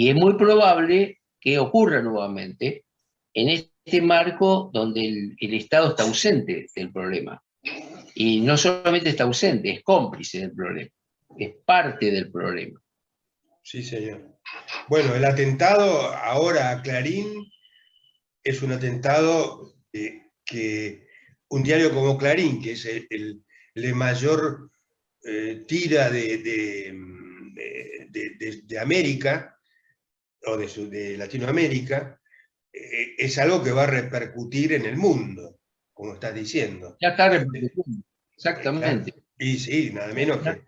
es muy probable que ocurra nuevamente en este marco donde el Estado está ausente del problema. Y no solamente está ausente, es cómplice del problema, es parte del problema. Sí, señor. Bueno, el atentado ahora a Clarín es un atentado que un diario como Clarín, que es el mayor tira de América, o de Latinoamérica, es algo que va a repercutir en el mundo, como estás diciendo. Ya está repercutiendo, exactamente. Claro. Y sí, nada menos que...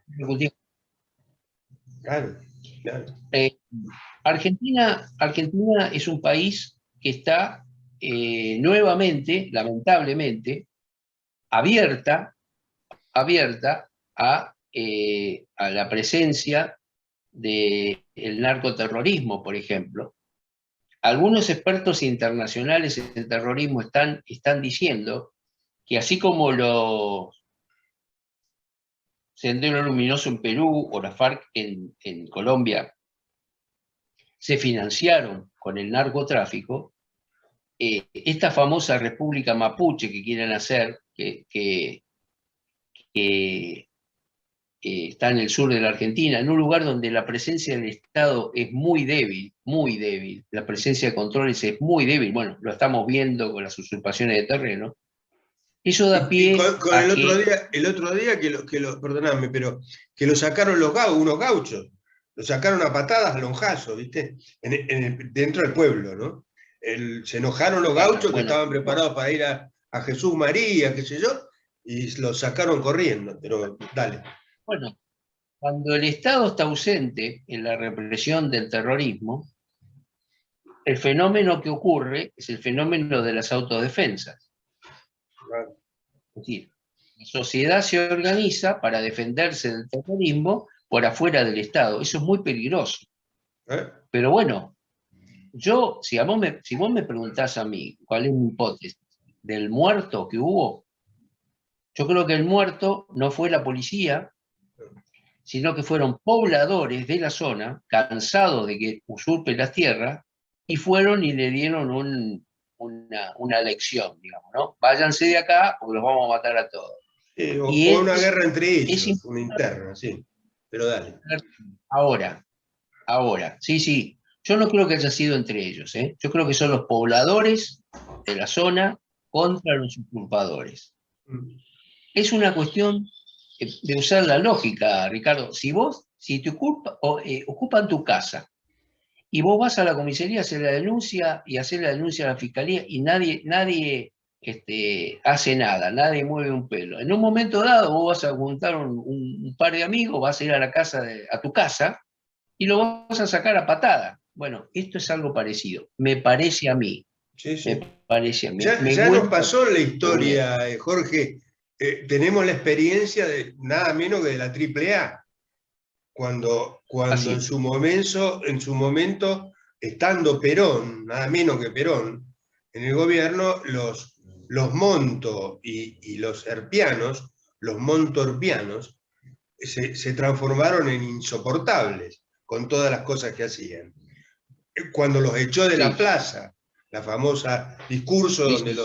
Claro, claro. Argentina es un país que está nuevamente, lamentablemente, abierta a la presencia del narcoterrorismo, por ejemplo. Algunos expertos internacionales en terrorismo están diciendo que, así como los Sendero Luminoso en Perú o la FARC en Colombia se financiaron con el narcotráfico, esta famosa República Mapuche que quieren hacer, que está en el sur de la Argentina, en un lugar donde la presencia del Estado es muy débil, la presencia de controles es muy débil, bueno, lo estamos viendo con las usurpaciones de terreno. Eso da pie con el otro día perdóname, pero que lo sacaron unos gauchos. Lo sacaron a patadas a Lonjazo, ¿viste? Dentro del pueblo, ¿no? Se enojaron los gauchos que Bueno, estaban preparados para ir a Jesús María, qué sé yo, y los sacaron corriendo, pero dale. bueno, cuando el Estado está ausente en la represión del terrorismo, el fenómeno que ocurre es el fenómeno de las autodefensas. Es decir, la sociedad se organiza para defenderse del terrorismo por afuera del Estado. Eso es muy peligroso. ¿Eh? Pero bueno, yo, si vos me preguntás a mí cuál es mi hipótesis del muerto que hubo, yo creo que el muerto no fue la policía, sino que fueron pobladores de la zona, cansados de que usurpe las tierras, y fueron y le dieron una lección, digamos, ¿no? Váyanse de acá porque los vamos a matar a todos. Y O una guerra entre es ellos, una importante interna, sí. Pero dale. ahora, sí, sí. Yo no creo que haya sido entre ellos, ¿eh? Yo creo que son los pobladores de la zona contra los usurpadores. Es una cuestión de usar la lógica, Ricardo. Si te ocupan tu casa y vos vas a la comisaría a hacer la denuncia y hacer la denuncia a la fiscalía y nadie hace nada, nadie mueve un pelo. En un momento dado vos vas a juntar un par de amigos, vas a ir a la casa a tu casa y lo vas a sacar a patada. Bueno, esto es algo parecido. Me parece a mí. Sí, sí. Me parece a mí. Ya nos pasó en la historia, Jorge. Tenemos la experiencia de nada menos que de la AAA. Cuando en su momento, estando Perón, nada menos que Perón, en el gobierno, los Monto y los herpianos, los montorpianos, se transformaron en insoportables con todas las cosas que hacían. Cuando los echó de la plaza, la famosa discurso donde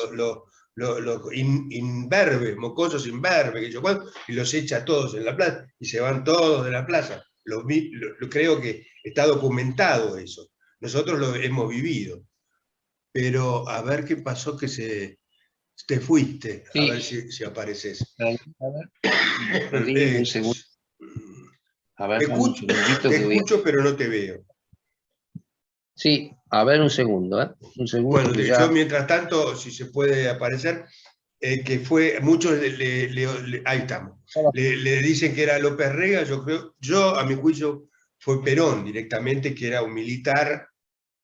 los imberbes, mocosos imberbes, que yo, y los echa a todos en la plaza y se van todos de la plaza. Creo que está documentado eso. Nosotros lo hemos vivido. Pero a ver qué pasó que te fuiste, a ver si apareces. Perdí un segundo. A ver, te escucho, pero no te veo. Sí, a ver un segundo, ¿eh? Un segundo. Bueno, yo mientras tanto, si se puede aparecer, que fue, muchos ahí estamos, le dicen que era López Rega, yo a mi juicio fue Perón directamente, que era un militar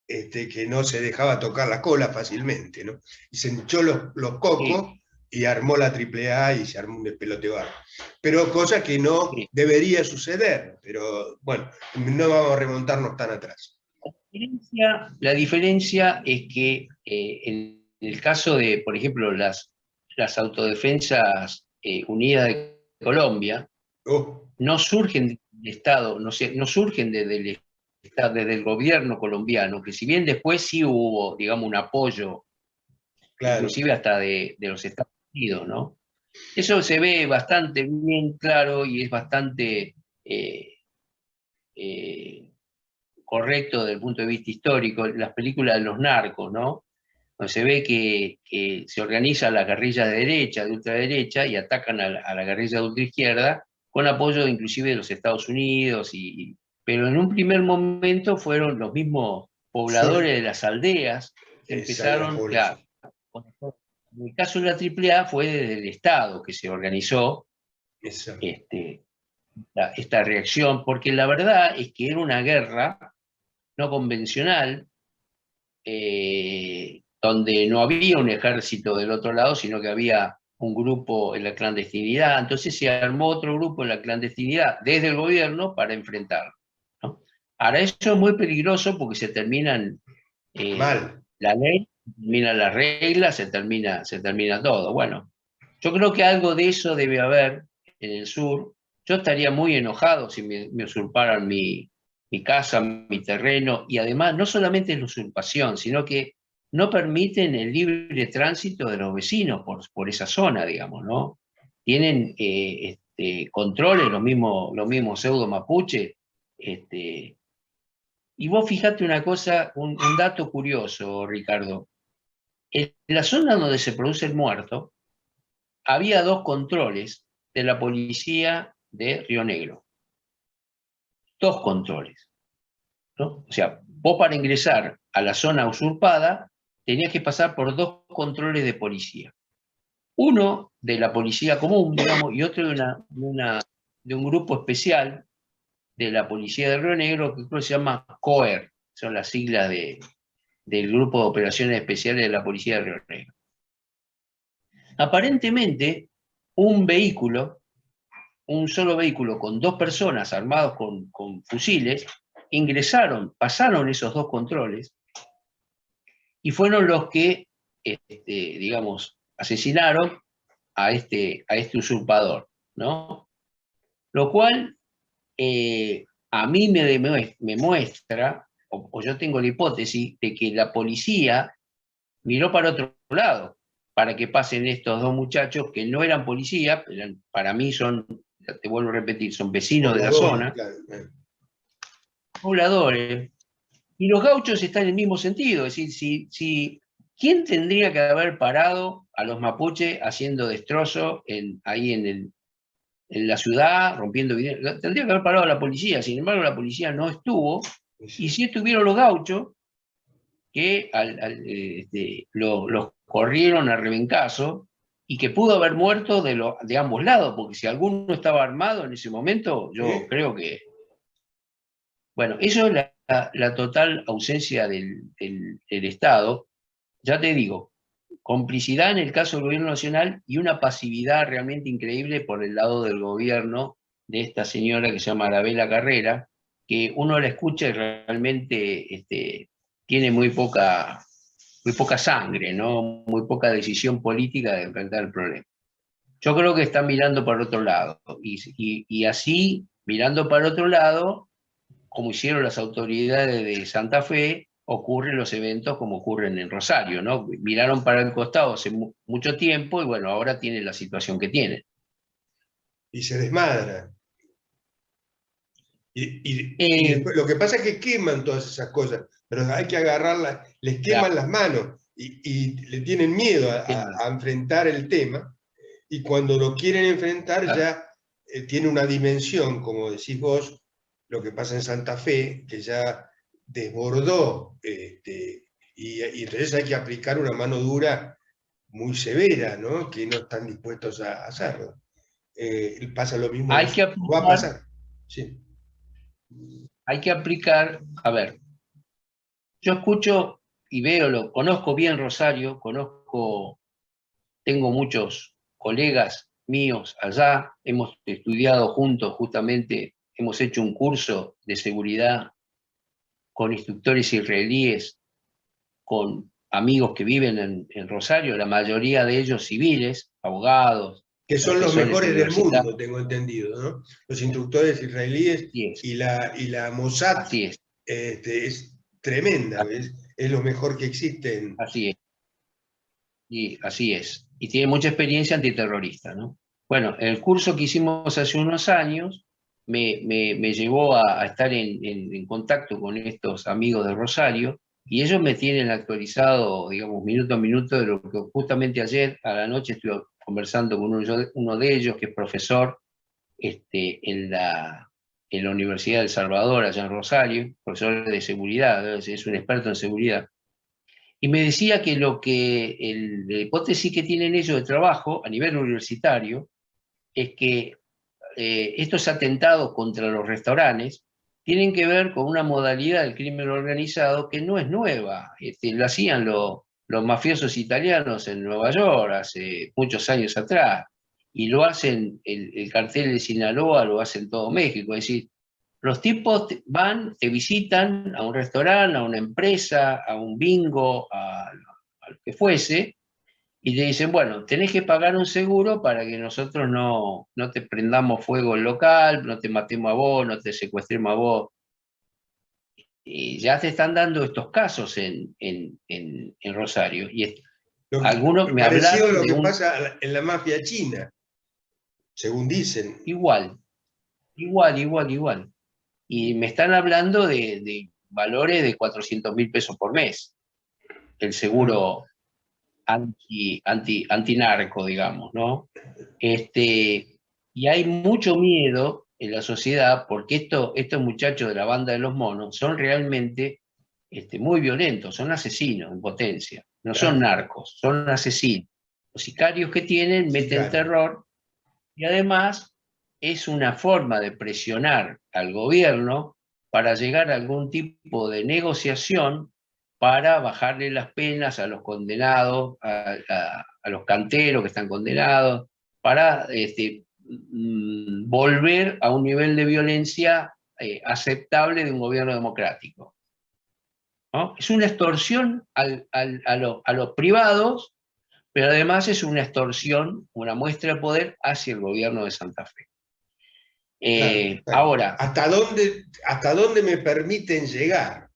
que no se dejaba tocar la cola fácilmente, ¿no? Y se hinchó los cocos y armó la AAA y se armó un despelote barro. Pero cosa que no debería suceder, pero bueno, no vamos a remontarnos tan atrás. La diferencia es que en el caso de, por ejemplo, las autodefensas unidas de Colombia, no surgen del Estado, no surgen desde el gobierno colombiano, que si bien después sí hubo, digamos, un apoyo, inclusive hasta de los Estados Unidos, ¿no? Eso se ve bastante bien claro y es bastante correcto desde el punto de vista histórico, las películas de los narcos, ¿no? Donde se ve que se organiza la guerrilla de derecha, de ultraderecha, y atacan a la guerrilla de ultraizquierda, con apoyo inclusive de los Estados Unidos, pero en un primer momento fueron los mismos pobladores de las aldeas que empezaron, claro. En el caso de la AAA fue desde el Estado que se organizó esta reacción, porque la verdad es que era una guerra no convencional, donde no había un ejército del otro lado, sino que había un grupo en la clandestinidad. Entonces se armó otro grupo en la clandestinidad desde el gobierno para enfrentarlo, ¿no? Ahora, eso es muy peligroso porque se terminan la ley, se terminan las reglas, se termina todo. Bueno, yo creo que algo de eso debe haber en el sur. Yo estaría muy enojado si me usurparan mi casa, mi terreno, y además no solamente es la usurpación, sino que no permiten el libre tránsito de los vecinos por esa zona, digamos, ¿no? Tienen controles, los mismos pseudo mapuche. Y vos fijate una cosa, un dato curioso, Ricardo. En la zona donde se produce el muerto, había 2 controles de la policía de Río Negro. 2 controles, ¿no? O sea, vos para ingresar a la zona usurpada tenías que pasar por 2 controles de policía. Uno de la policía común, digamos, y otro de un grupo especial de la policía de Río Negro, que creo que se llama COER, son las siglas del Grupo de Operaciones Especiales de la Policía de Río Negro. Aparentemente, un solo vehículo con 2 personas armados con fusiles, pasaron esos 2 controles, y fueron los que, digamos, asesinaron a este usurpador, ¿no? Lo cual a mí me muestra, o yo tengo la hipótesis, de que la policía miró para otro lado, para que pasen estos 2 muchachos que no eran policía, para mí te vuelvo a repetir, son vecinos de la zona, claro. pobladores, y los gauchos están en el mismo sentido, es decir, ¿quién tendría que haber parado a los mapuches haciendo destrozo ahí en la ciudad, rompiendo vidrios? Tendría que haber parado a la policía, sin embargo la policía no estuvo, y sí estuvieron los gauchos, que los corrieron a rebencazo, y que pudo haber muerto de ambos lados, porque si alguno estaba armado en ese momento, yo creo que... Bueno, eso es la total ausencia del Estado. Ya te digo, complicidad en el caso del gobierno nacional y una pasividad realmente increíble por el lado del gobierno de esta señora que se llama Arabella Carrera, que uno la escucha y realmente tiene muy poca sangre, ¿no? Muy poca decisión política de enfrentar el problema. Yo creo que están mirando para otro lado, y así, mirando para otro lado, como hicieron las autoridades de Santa Fe, ocurren los eventos como ocurren en Rosario, ¿no? Miraron para el costado hace mucho tiempo y bueno, ahora tienen la situación que tienen. Y se desmadra. Y después, lo que pasa es que queman todas esas cosas, pero hay que agarrarlas, les queman las manos y le tienen miedo a enfrentar el tema, y cuando lo quieren enfrentar ya tiene una dimensión, como decís vos, lo que pasa en Santa Fe, que ya desbordó, y entonces hay que aplicar una mano dura muy severa, ¿no? Que no están dispuestos a hacerlo. Pasa lo mismo, va a pasar. Sí. Hay que aplicar, a ver, yo escucho y veo, conozco bien Rosario, tengo muchos colegas míos allá, hemos estudiado juntos, justamente hemos hecho un curso de seguridad con instructores israelíes, con amigos que viven en Rosario, la mayoría de ellos civiles, abogados, que son los mejores del universitarios. mundo, tengo entendido, ¿no? Los instructores israelíes y la Mossad es tremenda, es lo mejor que existe. Así es. Y así es. Y tiene mucha experiencia antiterrorista, ¿no? Bueno, el curso que hicimos hace unos años me llevó a estar en contacto con estos amigos de Rosario, y ellos me tienen actualizado, digamos, minuto a minuto de lo que justamente ayer a la noche estuve conversando con uno de ellos, que es profesor en la Universidad de El Salvador, allá en Rosario, profesor de seguridad, es un experto en seguridad. Y me decía que la hipótesis que tienen ellos de trabajo a nivel universitario es que estos atentados contra los restaurantes tienen que ver con una modalidad del crimen organizado que no es nueva. Lo hacían los mafiosos italianos en Nueva York hace muchos años atrás, y lo hacen, el cartel de Sinaloa lo hace en todo México. Es decir, los tipos te visitan a un restaurante, a una empresa, a un bingo, a lo que fuese, y te dicen, bueno, tenés que pagar un seguro para que nosotros no te prendamos fuego el local, no te matemos a vos, no te secuestremos a vos. Y ya te están dando estos casos en Rosario. Y algunos me parecido a lo hablaron que pasa en la mafia china, según dicen. Igual. Y me están hablando de valores de 400.000 pesos por mes, el seguro antinarco, digamos, ¿no? Y hay mucho miedo en la sociedad, porque estos muchachos de la banda de los monos son realmente muy violentos, son asesinos en potencia, no son Claro, narcos, son asesinos. Los sicarios que tienen meten sicario. terror y además es una forma de presionar al gobierno para llegar a algún tipo de negociación para bajarle las penas a los condenados, a los canteros que están condenados, para volver a un nivel de violencia aceptable de un gobierno democrático, ¿no? Es una extorsión a los privados, pero además es una extorsión, una muestra de poder hacia el gobierno de Santa Fe. Claro, claro. Ahora, Hasta dónde me permiten llegar?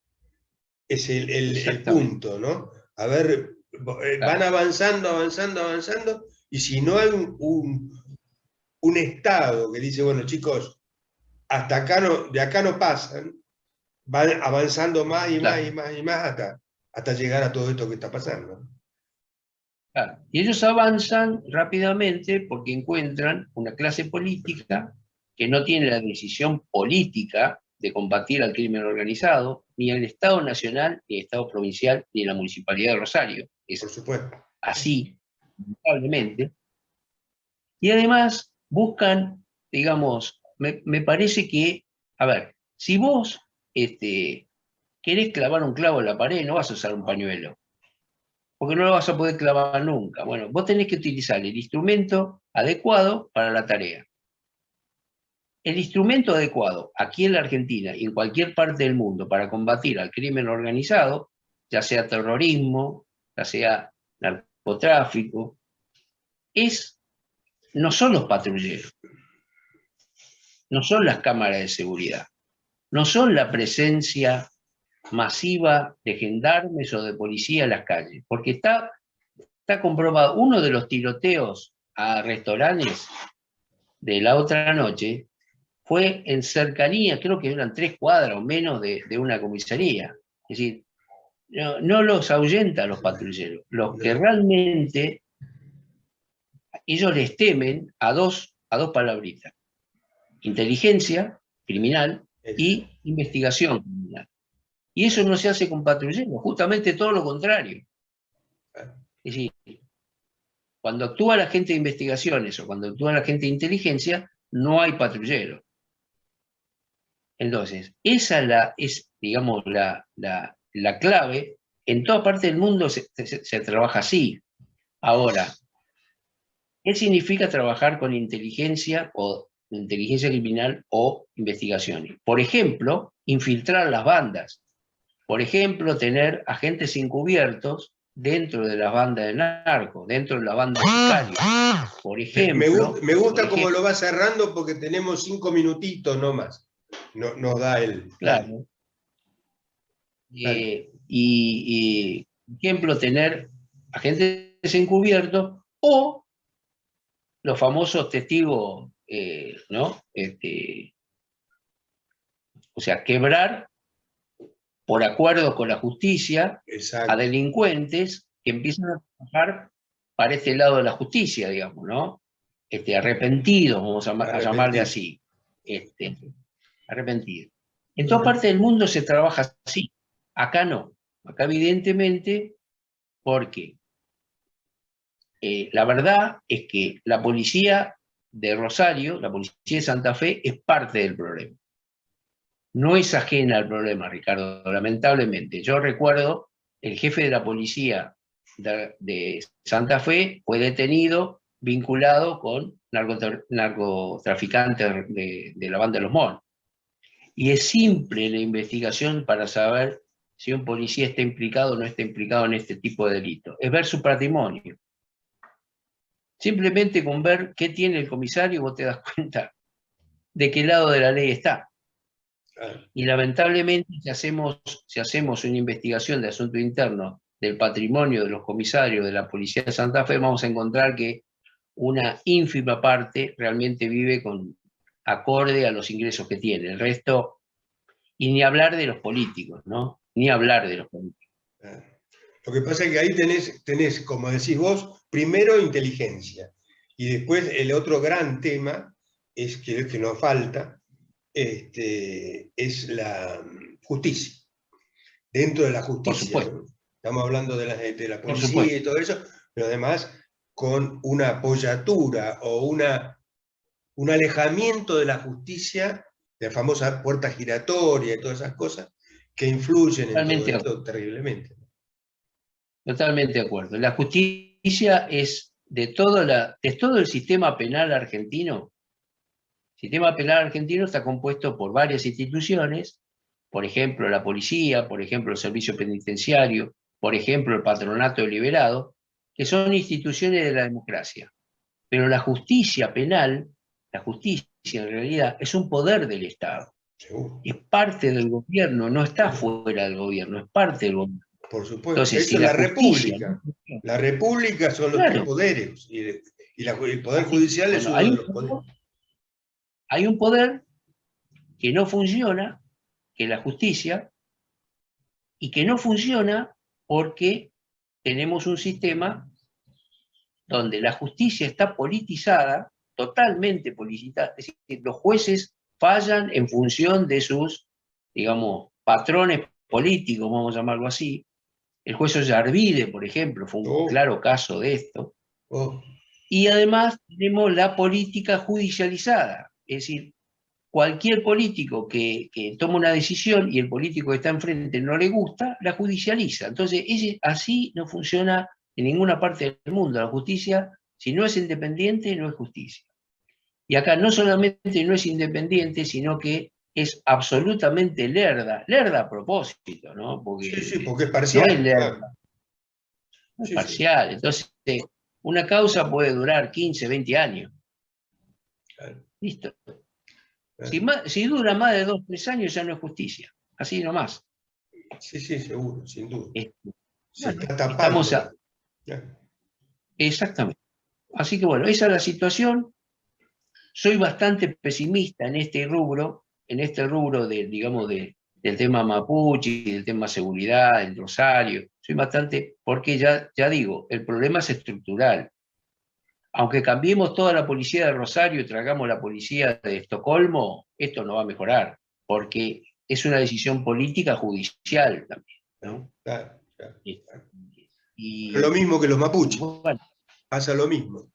Es el exactamente, punto, ¿no? A ver, van claro, avanzando, avanzando, avanzando, y si no hay un Estado que dice, bueno, chicos, hasta acá no, de acá no pasan, van avanzando más y más y claro, más y más hasta llegar a todo esto que está pasando. claro. Y ellos avanzan rápidamente porque encuentran una clase política que no tiene la decisión política de combatir al crimen organizado, ni el Estado Nacional, ni el Estado Provincial, ni la Municipalidad de Rosario. Por Es supuesto. así, lamentablemente. Y además buscan, digamos, me parece que, a ver, si vos querés clavar un clavo en la pared, no vas a usar un pañuelo, porque no lo vas a poder clavar nunca. Bueno, vos tenés que utilizar el instrumento adecuado para la tarea. El instrumento adecuado aquí en la Argentina y en cualquier parte del mundo para combatir al crimen organizado, ya sea terrorismo, ya sea narcotráfico, no son los patrulleros, no son las cámaras de seguridad, no son la presencia masiva de gendarmes o de policía en las calles, porque está comprobado, uno de los tiroteos a restaurantes de la otra noche fue en cercanía, creo que eran 3 cuadras o menos de una comisaría. Es decir, no los ahuyenta a los patrulleros. Los que No, realmente ellos les temen a dos palabritas: inteligencia criminal eso. y investigación criminal. Y eso no se hace con patrulleros, justamente todo lo contrario. Es decir, cuando actúa la gente de investigaciones o cuando actúa la gente de inteligencia, no hay patrullero. Entonces, esa es, digamos, la clave. En toda parte del mundo se trabaja así. Ahora, ¿qué significa trabajar con inteligencia o inteligencia criminal o investigaciones? Por ejemplo, infiltrar las bandas. Por ejemplo, tener agentes encubiertos dentro de las bandas de narcos, dentro de la banda de sicarios. Por ejemplo, Me gusta cómo lo va cerrando porque tenemos 5 minutitos nomás. No, nos da el. Dale, claro, dale. por ejemplo, tener agentes encubiertos o los famosos testigos, ¿no? O sea, quebrar por acuerdo con la justicia a Exacto. delincuentes que empiezan a trabajar para este lado de la justicia, digamos, ¿no? Arrepentidos, vamos a llamarle Arrepentir. así, arrepentidos. En toda Ujú. parte del mundo se trabaja así, acá no, acá evidentemente, porque la verdad es que la policía de Rosario, la policía de Santa Fe, es parte del problema. No es ajena al problema, Ricardo, lamentablemente. Yo recuerdo, el jefe de la policía de Santa Fe fue detenido vinculado con narcotraficantes de la banda de los Monos. Y es simple la investigación para saber si un policía está implicado o no está implicado en este tipo de delitos. Es ver su patrimonio. Simplemente con ver qué tiene el comisario vos te das cuenta de qué lado de la ley está. Claro. Y lamentablemente, si hacemos una investigación de asunto interno del patrimonio de los comisarios de la Policía de Santa Fe, vamos a encontrar que una ínfima parte realmente vive acorde a los ingresos que tiene. El resto, y ni hablar de los políticos, ¿no? Ni hablar de los políticos. Claro. Lo que pasa es que ahí tenés, como decís vos, primero inteligencia y después el otro gran tema que nos falta, es la justicia. Dentro de la Por justicia, supuesto, ¿no? Estamos hablando de la por policía supuesto. y todo eso, pero además con una apoyatura o un alejamiento de la justicia, de la famosa puerta giratoria y todas esas cosas, que influyen en todo Totalmente, esto terriblemente. totalmente de acuerdo. La justicia es de todo el sistema penal argentino. El sistema penal argentino está compuesto por varias instituciones, por ejemplo, la policía, por ejemplo, el servicio penitenciario, por ejemplo, el patronato deliberado, que son instituciones de la democracia. Pero la justicia penal, la justicia en realidad, es un poder del Estado. Seguro. Es parte del gobierno, no está fuera del gobierno, es parte del gobierno. Por supuesto. Entonces, Eso si es la la justicia... República. La República son los tres Claro, poderes y el Poder así, Judicial es bueno, uno de los poderes. hay un poder que no funciona, que es la justicia, y que no funciona porque tenemos un sistema donde la justicia está politizada, totalmente politizada, es decir, los jueces fallan en función de sus, digamos, patrones políticos, vamos a llamarlo así. El juez Ollarvide, por ejemplo, fue un Oh, claro caso de esto. oh, Y además tenemos la política judicializada, es decir, cualquier político que toma una decisión y el político que está enfrente no le gusta, la judicializa. Entonces, así no funciona en ninguna parte del mundo. La justicia, si no es independiente, no es justicia. Y acá no solamente no es independiente, sino que es absolutamente lerda. Lerda a propósito, ¿no? sí, sí, Porque porque es no es parcial, lerda, claro. no es Sí, sí, parcial. Entonces, una causa puede durar 15, 20 años. claro, Listo. claro. Si dura más de 2, 3 años, ya no es justicia. Así nomás. Sí, sí, seguro, sin duda. Este, Se bueno, está estamos tapando. Claro. exactamente. Así que bueno, esa es la situación. Soy bastante pesimista en este rubro de, digamos, del tema mapuche, del tema seguridad, el Rosario. Soy bastante, porque ya digo, el problema es estructural. Aunque cambiemos toda la policía de Rosario y tragamos la policía de Estocolmo, esto no va a mejorar, porque es una decisión política judicial también, ¿no? Claro, claro, claro. Pero lo Y, mismo que los y mapuches, bueno, pasa lo mismo.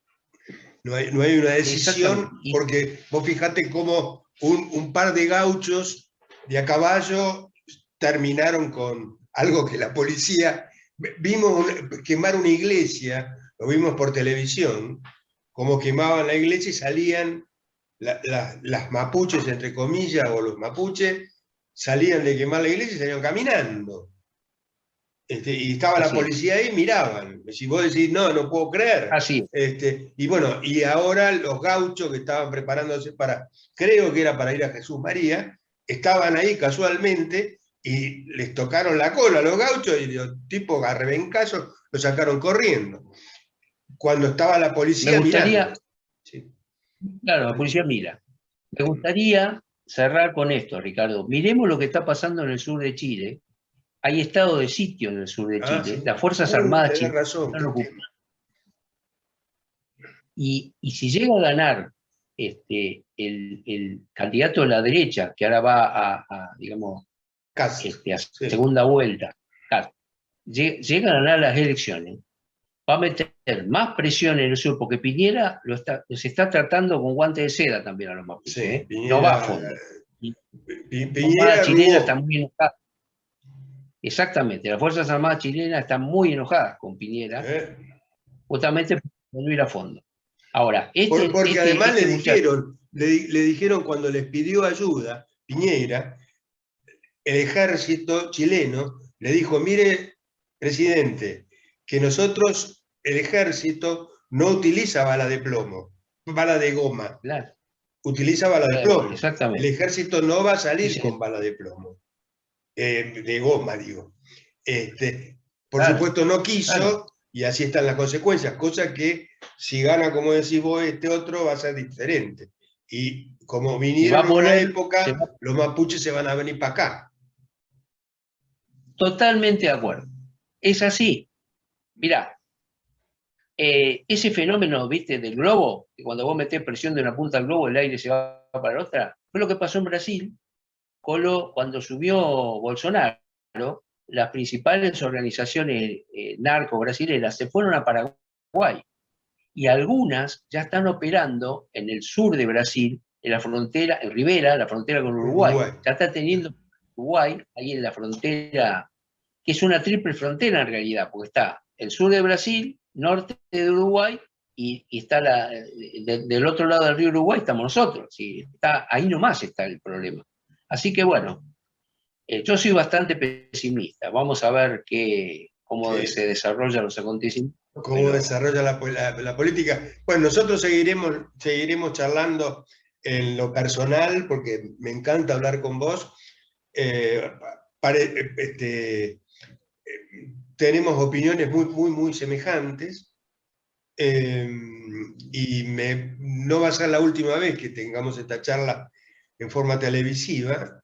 No hay una exactamente. decisión, porque vos fijate cómo un par de gauchos de a caballo terminaron con algo que la policía... Vimos quemar una iglesia, lo vimos por televisión, cómo quemaban la iglesia y salían las mapuches, entre comillas, o los mapuches, salían de quemar la iglesia y salían caminando. Y estaba la Así es, policía ahí, miraban. Si vos decís, no, no puedo creer. así es. Y bueno, y ahora los gauchos que estaban preparándose para, creo que era para ir a Jesús María, estaban ahí casualmente y les tocaron la cola a los gauchos y los tipos a rebencazo lo sacaron corriendo. Cuando estaba la Me policía mirando. gustaría, Sí. claro, la policía mira. Me gustaría cerrar con esto, Ricardo. Miremos lo que está pasando en el sur de Chile. Hay estado de sitio en el sur de Ah, Chile. sí. Las Fuerzas Armadas Tenés chilenas razón, qué están ocupadas. tema. Y si llega a ganar el candidato de la derecha, que ahora va digamos, Casi. a Sí. segunda vuelta, llega a ganar las elecciones, va a meter más presión en el sur, porque Piñera los está tratando con guante de seda también a los mapuches, Sí, ¿eh? No va a Piñera, fondo. Y la Armada Piñera chilena está arrugó. muy enojada. Exactamente, las Fuerzas Armadas chilenas están muy enojadas con Piñera, ¿Eh? justamente por no ir a fondo. Ahora, Porque además este muchacho, le dijeron cuando les pidió ayuda, Piñera, el ejército chileno le dijo, mire, presidente, que nosotros, el ejército, no utiliza bala de plomo, bala de goma, claro, utiliza bala de plomo. El exactamente, ejército no va a salir dice, con bala de plomo, de goma, digo. Por claro, supuesto no claro. quiso y así están las consecuencias, cosa que si gana, como decís vos, este otro va a ser diferente. Y como Se va vinieron a en una poner, época, los mapuches se van a venir para acá. totalmente de acuerdo. Es así. Mirá, ese fenómeno, viste, del globo, que cuando vos metés presión de una punta al globo, el aire se va para la otra, fue lo que pasó en Brasil, cuando subió Bolsonaro, las principales organizaciones narco brasileras se fueron a Paraguay, y algunas ya están operando en el sur de Brasil, en la frontera, en Rivera, la frontera con Uruguay. Uruguay. Ya está teniendo Uruguay ahí en la frontera, que es una triple frontera en realidad, porque está el sur de Brasil, norte de Uruguay, y está del otro lado del río Uruguay estamos nosotros. ¿Sí? Ahí nomás está el problema. Así que bueno, yo soy bastante pesimista. Vamos a ver cómo se desarrollan los acontecimientos. ¿Cómo desarrolla la política? Bueno, nosotros seguiremos charlando en lo personal, porque me encanta hablar con vos. Tenemos opiniones muy semejantes, y no va a ser la última vez que tengamos esta charla en forma televisiva,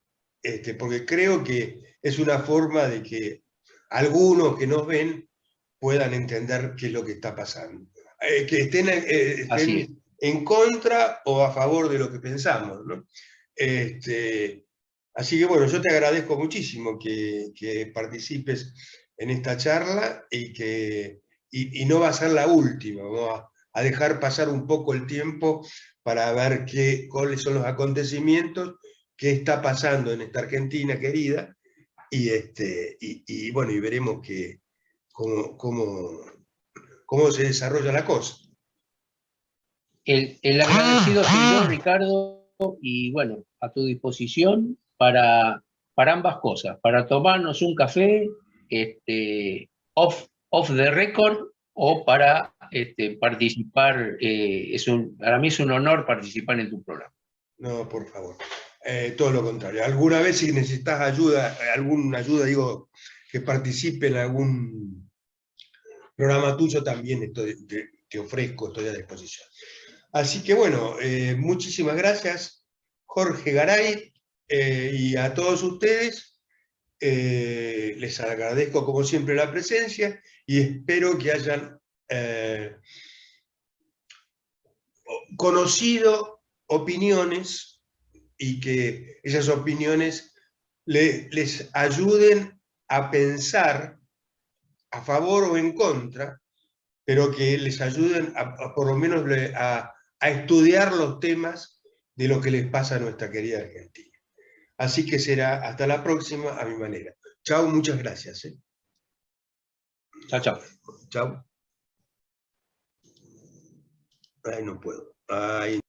porque creo que es una forma de que algunos que nos ven puedan entender qué es lo que está pasando. Que estén en contra o a favor de lo que pensamos, ¿no? Así que bueno, yo te agradezco muchísimo que participes en esta charla y no va a ser la última. Vamos a dejar pasar un poco el tiempo para ver cuáles son los acontecimientos, qué está pasando en esta Argentina querida, y bueno, y veremos cómo se desarrolla la cosa. El agradecido soy yo, Ricardo, y bueno, a tu disposición para ambas cosas, para tomarnos un café off the record o para participar. Para mí es un honor participar en tu programa. No, por favor. Todo lo contrario. Alguna vez si necesitas ayuda, digo, que participe en algún programa tuyo, también te ofrezco, estoy a disposición. Así que bueno, muchísimas gracias, Jorge Garay, y a todos ustedes. Les agradezco como siempre la presencia y espero que hayan conocido opiniones y que esas opiniones les ayuden a pensar a favor o en contra, pero que les ayuden por lo menos a estudiar los temas de lo que les pasa a nuestra querida Argentina. Así que será hasta la próxima a mi manera. Chao, muchas gracias. Chao, chao. Chao. Ay, no puedo. Ay.